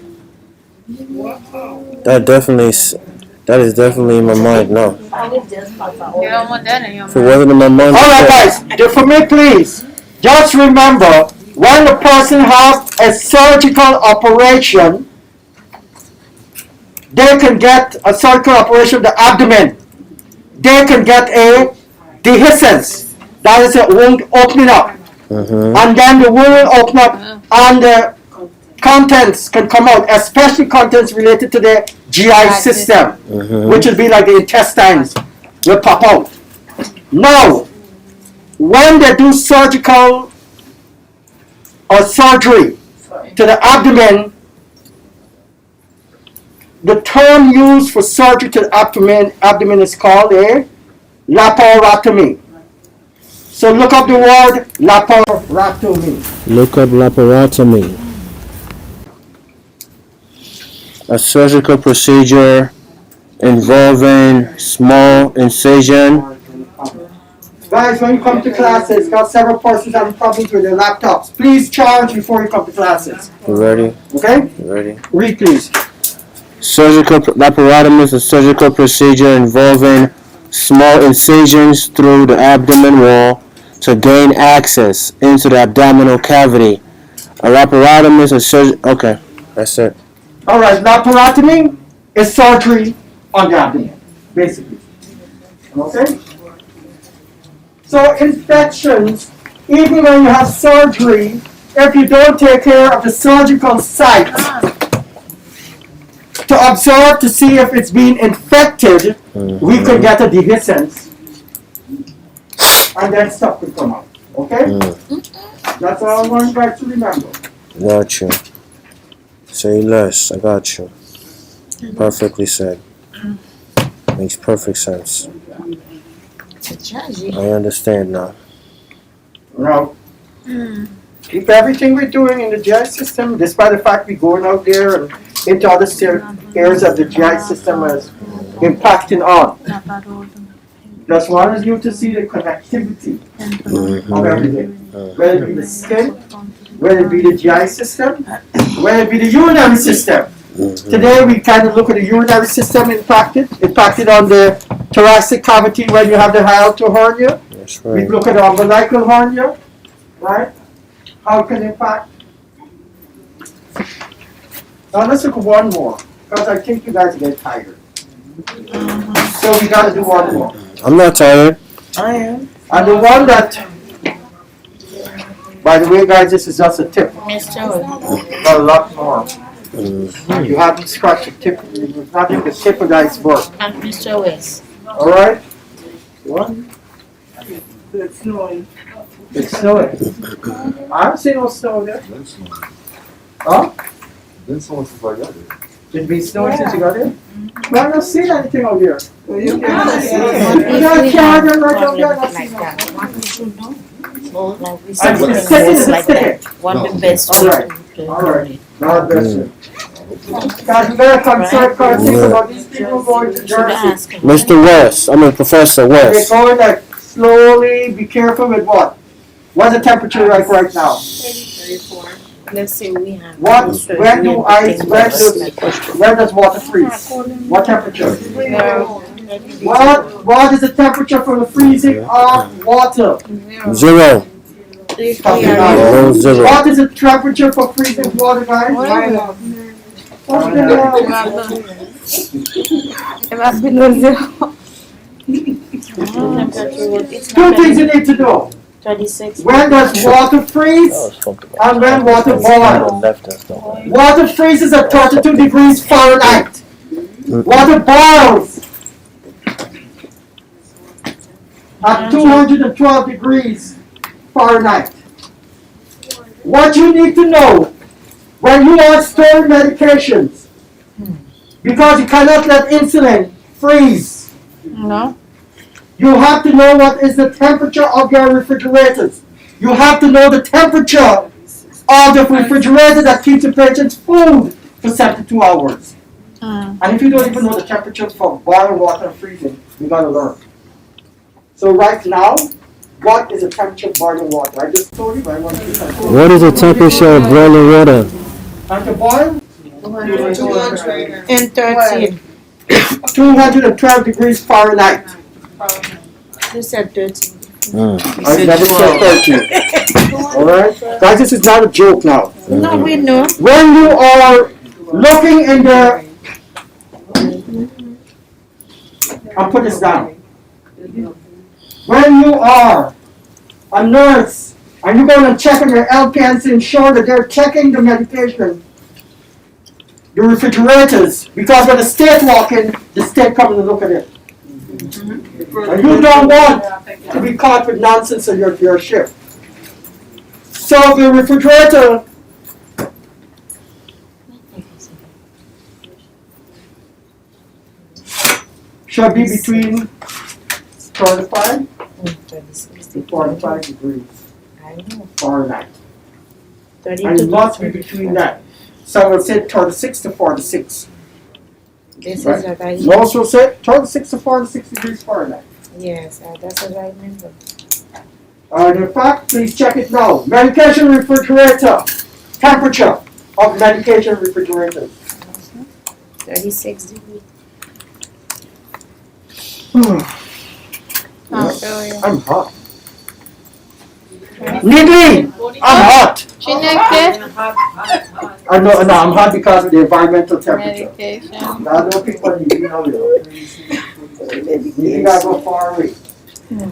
F: That is definitely in my mind now.
G: You don't want that in your
F: If it wasn't in my mind,
A: Alright guys, for me please, just remember, when the person has a surgical operation, they can get a surgical operation of the abdomen. They can get a dehiscence. That is a wound opening up. And then the wound will open up and the contents can come out, especially contents related to the GI system, which will be like the intestines will pop out. Now, when they do surgical or surgery to the abdomen, the term used for surgery to the abdomen is called a laparotomy. So look up the word laparotomy.
F: look up laparotomy. A surgical procedure involving small incision.
A: Guys, when you come to classes, got several persons having problems with their laptops. Please charge before you come to classes.
F: You ready?
A: Okay?
F: You ready?
A: Read, please.
F: Surgical laparotomy is a surgical procedure involving small incisions through the abdomen wall to gain access into the abdominal cavity A laparotomy is a surgery. Okay, that's it.
A: Alright, laparotomy is surgery on the abdomen, basically. Okay? So infections, even when you have surgery, if you don't take care of the surgical site to observe to see if it's being infected, we could get a dehiscence and then stuff could come out. Okay? That's all I want you guys to remember.
F: Got you. Say less. I got you. Perfectly said. Makes perfect sense. I understand now.
A: Now, keep everything we're doing in the GI system, despite the fact we're going out there and into other areas of the GI system is impacting on. Just wanted you to see the connectivity of everything. Whether it be the skin, whether it be the GI system, whether it be the urinary system. Today we kind of look at the urinary system impacted on the thoracic cavity when you have the hiatal hernia.
F: That's
A: We
F: right.
A: look at the umbilical hernia, right? How it can impact. Now let's look at one more, because I think you guys get tired. So we gotta do one more.
F: I'm not tired.
B: I am.
A: And the one that, by the way guys, this is just a tip.
B: Mr.
A: Got a lot more. You haven't scratched the tip, it's not even the tip of the iceberg.
B: Mr. West.
A: Alright? What?
I: It's snowing.
A: It's snowing. I haven't seen no snow there. Huh? It's been snowing since you got here? Well, I don't see anything out here. You got a charger right out there, I don't see nothing. It's sticking.
B: One of the best.
A: Alright. God bless you. Guys, we better concern about these people going to Jersey.
F: Mr. West. Professor
A: They're
F: West.
A: going like slowly, be careful with what? What's the temperature like right now?
I: 34.
B: Let's say we have.
A: When does water freeze? What temperature? What is the temperature for the freezing of water?
F: 0. Below 0.
A: What is the temperature for freezing water, guys? What's the two things you need to know.
B: 36.
A: When does water freeze and when water boils? Water freezes at 32 degrees Fahrenheit. Water boils at 212 degrees Fahrenheit. What you need to know when you are storing medications, because you cannot let insulin freeze.
B: No.
A: You have to know what is the temperature of your refrigerators. You have to know the temperature of the refrigerator that keeps the patient's food for 72 hours. And if you don't even know the temperature for boiling water and freezing, you gotta learn. So right now, what is the temperature of boiling water? I just told you, but I want to do that.
F: What is the temperature of boiling water?
A: And to boil,
I: 200.
B: And 13.
A: 212 degrees Fahrenheit.
B: You said 13.
A: I never said 13. Alright? Guys, this is not a joke now.
B: No, we know.
A: When you are looking in the... I'll put this down. When you are a nurse and you're going to check on your LPNs to ensure that they're checking the medication, the refrigerators, because when the state walk in, the state comes to look at it. And you don't want to be caught with nonsense on your shift. So the refrigerator should be between 35 to 45 degrees Fahrenheit. And it must be between that. Some will say 36 to 46.
B: This
A: Right.
B: is what I.
A: Most will say 36 to 46 degrees Fahrenheit.
B: Yes, that's what I remember.
A: In fact, please check it now. Medication refrigerator. Temperature of medication refrigerators.
B: 36 degrees.
A: I'm hot. Needling, I'm hot.
G: Chineke,
A: No, I'm hot because of the environmental temperature.
G: medication.
A: I know people need, you know. You gotta go far away.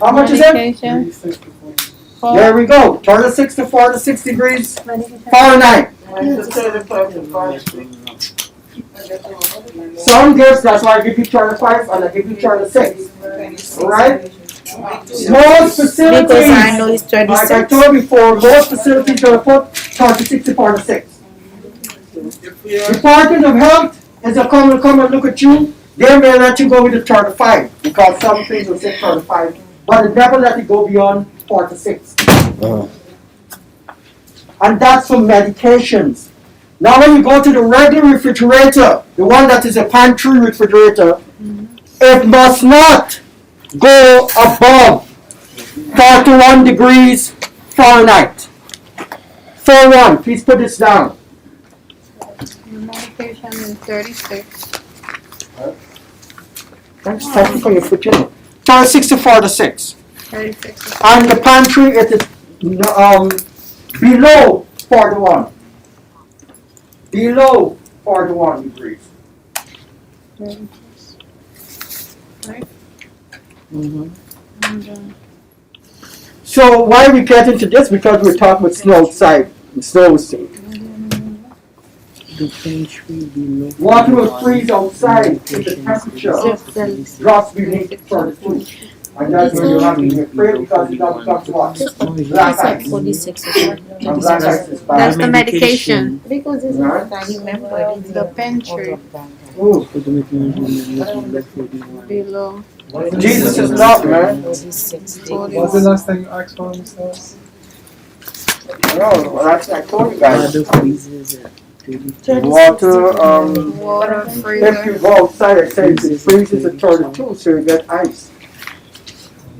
A: How much is it?
G: Medication.
A: There we go. 36 to 46 degrees Fahrenheit. Some gifts, that's why I give you 35 and I give you 36. Alright? Most facilities,
B: Because I know it's
A: like I
B: 36.
A: told you before, most facilities gonna put 36 to 46. Department of Health is a come and look at you. They may let you go with the 35 because some things will say 35, but they never let it go beyond 46. And that's for medications. Now when you go to the regular refrigerator, the one that is a pantry refrigerator, it must not go above 41 degrees Fahrenheit. 41, please put this down.
G: Medication is 36.
A: That's technically you put in 36 to 46.
G: 36.
A: And the pantry it is below 41. Below 41 degrees. So why we get into this? Because we're talking about snow outside, snow state. Water will freeze outside if the temperature drops beneath 32. And that's when you're having your prayer because it doesn't come to what? Black ice. And black ice is bad.
G: That's the medication.
B: Because this is what I remember.
G: The pantry.
A: Ooh.
G: Below.
A: Jesus is love, man.
K: What's the last time you asked for, Mr.
A: No, well, that's I told you guys. Water,
G: Water
A: if
G: freezer.
A: you go outside, it says it freezes at 32, so you get ice.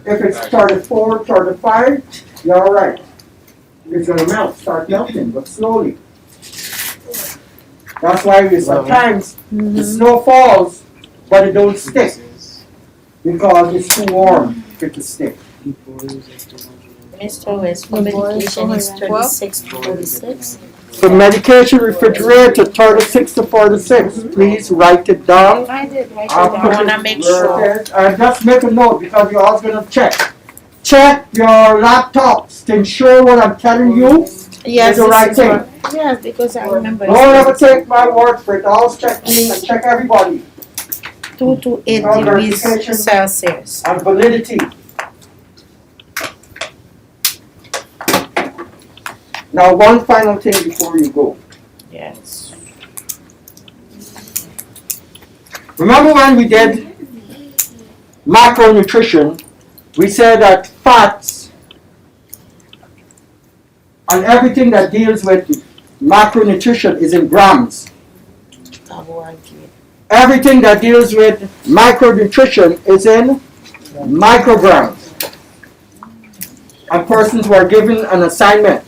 A: If it's 34, 35, you're alright. It's gonna melt, start melting, but slowly. That's why we sometimes the snow falls, but it don't stick. Because it's too warm for it to stick.
B: Mr. West, for medication is 36 to 46.
A: So medication refrigerator 36 to 46. Please write it down.
B: I did write it
A: I'll
B: down.
A: put
B: I wanna
A: it
B: make
A: where it
B: sure.
A: is. Just make a note because you're always gonna check. Check your laptops to ensure what I'm telling you
B: Yes,
A: is the right
B: this is
A: thing.
B: what- yes, because I remember.
A: Don't ever take my word for it. Always check me and check everybody.
B: 2 to 8
A: No
B: degrees
A: verification.
B: Celsius.
A: And validity. Now one final thing before you go.
B: Yes.
A: Remember when we did macronutrition, we said that fats and everything that deals with macronutrition is in grams.
B: Carbohydrate.
A: Everything that deals with micronutrition is in micrograms. And persons were given an assignment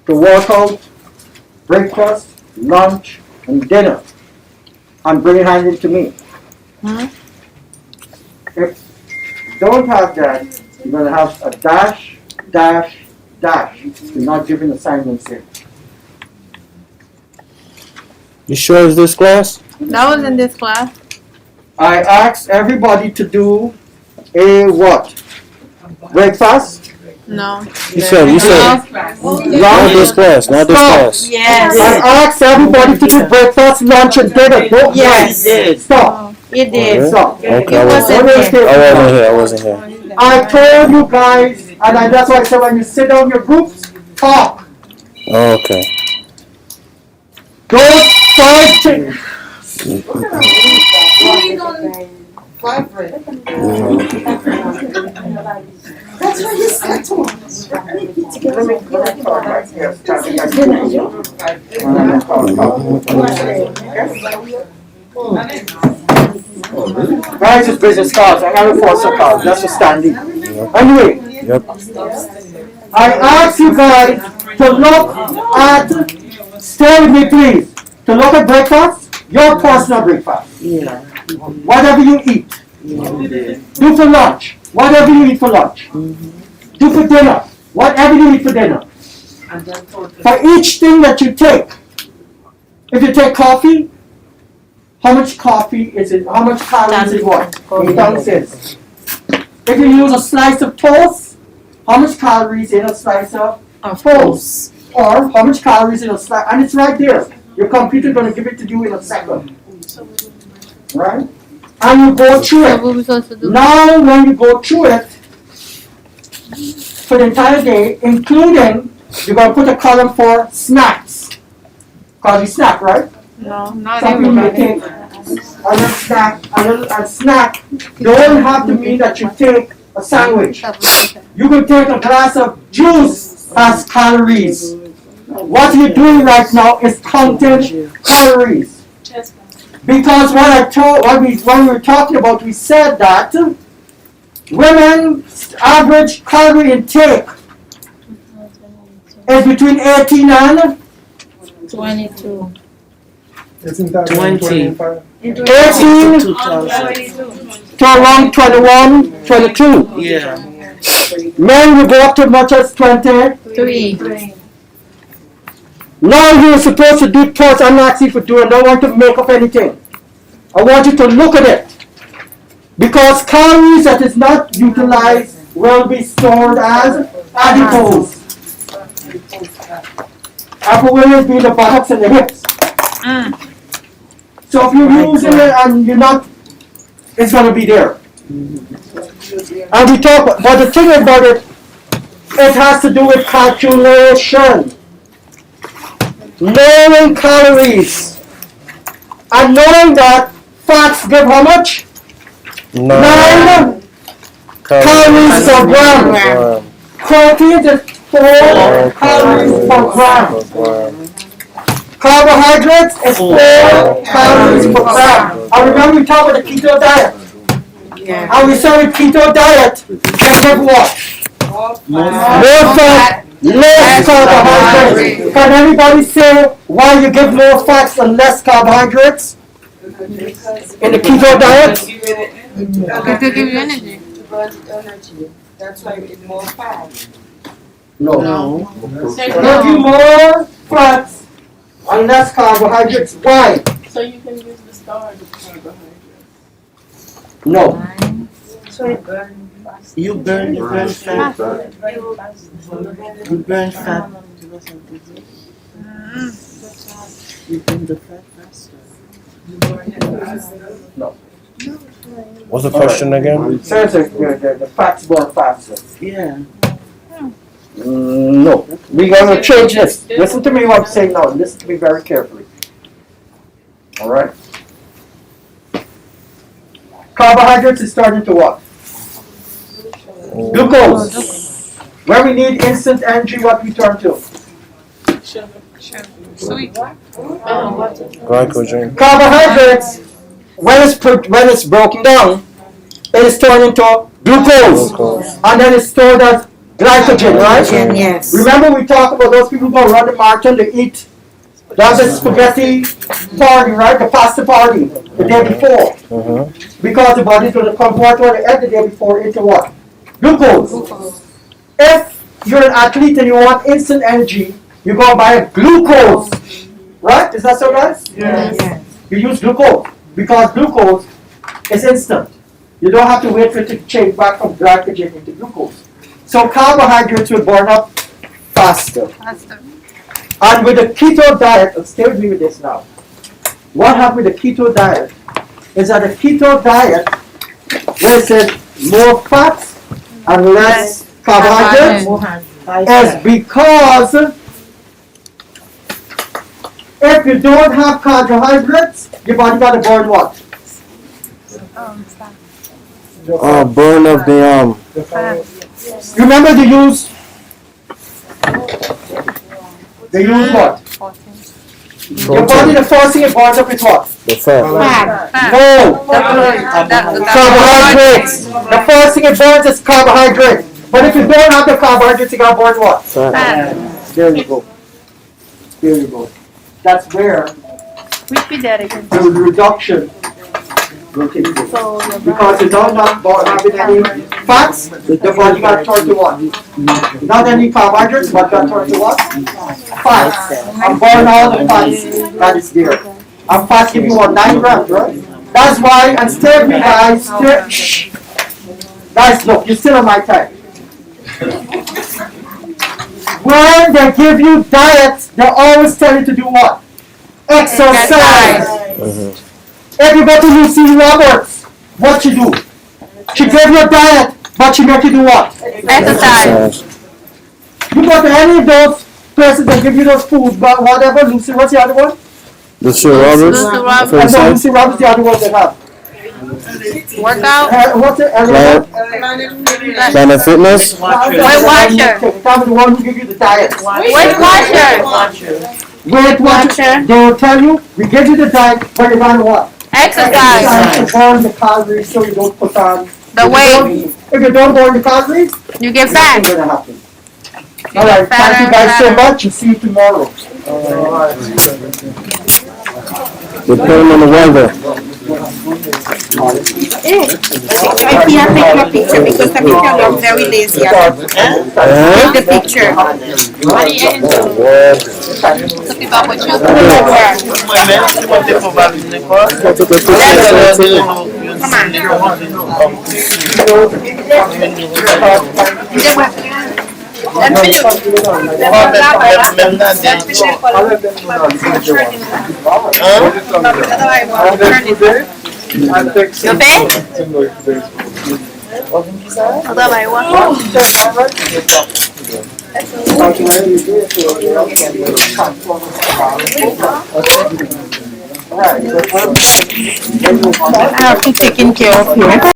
A: to work out breakfast, lunch, and dinner and bring it handed to me.
B: Huh?
A: If you don't have that, you're going to have a dash, dash, dash. You're not giving assignments here.
E: You sure it's this class?
G: That was in this class.
A: I asked everybody to do a what? Breakfast?
G: No.
E: You said, not
A: Lunch?
E: this class, not this
A: Stop.
E: class.
B: Yes.
A: I asked everybody to do breakfast, lunch, and dinner. Don't
B: Yes.
A: wait. Stop.
B: You did.
A: Stop.
E: Okay,
B: You wasn't there.
E: I wasn't here.
A: I told you guys, and that's why I said when you sit down your groups, talk.
E: Oh, okay.
A: Don't start to...
I: That's why he's got to.
A: Let me talk right here. Guys, it's business cards. I got a force cards. That's for standing. Anyway,
E: Yep.
A: I ask you guys to look at, stay with me please, to look at breakfast, your personal breakfast. Whatever you eat. Do for lunch, whatever you eat for lunch. do for dinner. Whatever you eat for dinner. For each thing that you take. If you take coffee, how much coffee is it? How much calories is what? 8 ounces. If you use a slice of toast, how much calories in a slice of toast? Or how much calories in a slice? And it's right there. Your computer is going to give it to you in a second. Right? And you go through it. Now when you go through it, for the entire day, including, you're going to put a column for snacks. Because you snack, right?
G: No, not
A: Some people may
G: everybody.
A: take a snack don't have to mean that you take a sandwich. You can take a glass of juice as calories. What you're doing right now is counting calories. Because when we were talking about, we said that women's average calorie intake is between 18 and
B: 22.
K: Isn't that
J: 20.
A: 18
J: 2000.
A: to around 21, 22.
J: Yeah.
A: Men will go up to as much as 23. Now you're supposed to do thoughts. I'm not asking for doing. I don't want to make up anything. I want you to look at it. Because calories that is not utilized will be stored as adipose. Upper women be the buttocks and the hips. So if you're using it and you're not, it's going to be there. And we talk, but the thing about it, it has to do with calculation. Knowing calories. And knowing that fats give how much? 9 calories per gram. Protein is 4 calories per gram. Carbohydrates is 4 calories per gram. And remember we talked about the keto diet. And we said with keto diet, can give what? More fat, less carbohydrates. Can anybody say why you give more fats and less carbohydrates in the keto diet?
G: It could give you energy.
I: That's why we eat more fat.
A: No. Give you more fats and less carbohydrates. Why?
L: So you can use the starch carbohydrates.
A: No.
L: So it burns.
J: You burn fat. You burn fat. You burn the fat faster.
A: No.
F: What's the question again?
A: Says the fats burn faster.
J: Yeah.
A: No. We're going to change this. Listen to me what I'm saying now. Listen to me very carefully. Alright? Carbohydrates is starting to what? Glucose. When we need instant energy, what we turn to?
G: Sweet.
F: Glycogen.
A: Carbohydrates, when it's broken down, it is turned into glucose. And then it's stored as glycogen, right?
B: Yes.
A: Remember we talked about those people who go run the marathon, they eat, that's a spaghetti party, right? The pasta party, the day before. Because the body's going to convert what they ate the day before into what? Glucose. If you're an athlete and you want instant energy, you go and buy a glucose. Right? Is that so, guys?
B: Yes.
A: You use glucose because glucose is instant. You don't have to wait for it to change back from glycogen into glucose. So carbohydrates will burn up faster. And with the keto diet, stay with me with this now. What happened with the keto diet is that the keto diet, where it says more fats and less carbohydrates, is because if you don't have carbohydrates, your body got to burn what?
F: Burn of the
A: Remember they use what? Your body, the first thing it burns up is what?
F: the fat.
A: No! Carbohydrates! The first thing it burns is carbohydrates. But if you don't have the carbohydrates, you gotta burn what?
F: Fat.
A: There you go. There you go. That's where
G: Repeat that again.
A: the reduction will take place. Because you don't have having any fats, the body got turned to what? Not any carbohydrates, but got turned to what? Fats. And burn all the fats that is there. And fat give you what, 9 grams, right? That's why, and stay with me guys, shh. Guys, look, you're still on my time. When they give you diets, they always tell you to do what? Exercise. Everybody you see Roberts, what she do? She gave you a diet, but she make you do what?
G: Exercise.
A: You go to any of those places that give you those foods, but whatever, Lucy, what's the other one?
F: Lucy Roberts.
G: Lucy Roberts.
F: For
A: No,
F: instance,
A: Lucy Roberts, the other one they have.
G: Workout.
A: What's it?
F: Planet Fitness.
G: Weight Watcher.
A: Tell me the one who give you the diet.
G: Weight Watcher.
A: Weight Watcher. They will tell you, we give you the diet, but you're gonna what?
G: Exercise.
A: To burn the calories so you don't put on
G: The weight.
A: If you don't burn the calories,
G: You get
A: nothing's
G: fat.
A: gonna happen. Alright, thank you guys so much and see you tomorrow.
F: Depending on the weather.
B: I can't take your picture because the picture looks very lazy. Take the picture.
G: Your bed?
B: I have to take care of you.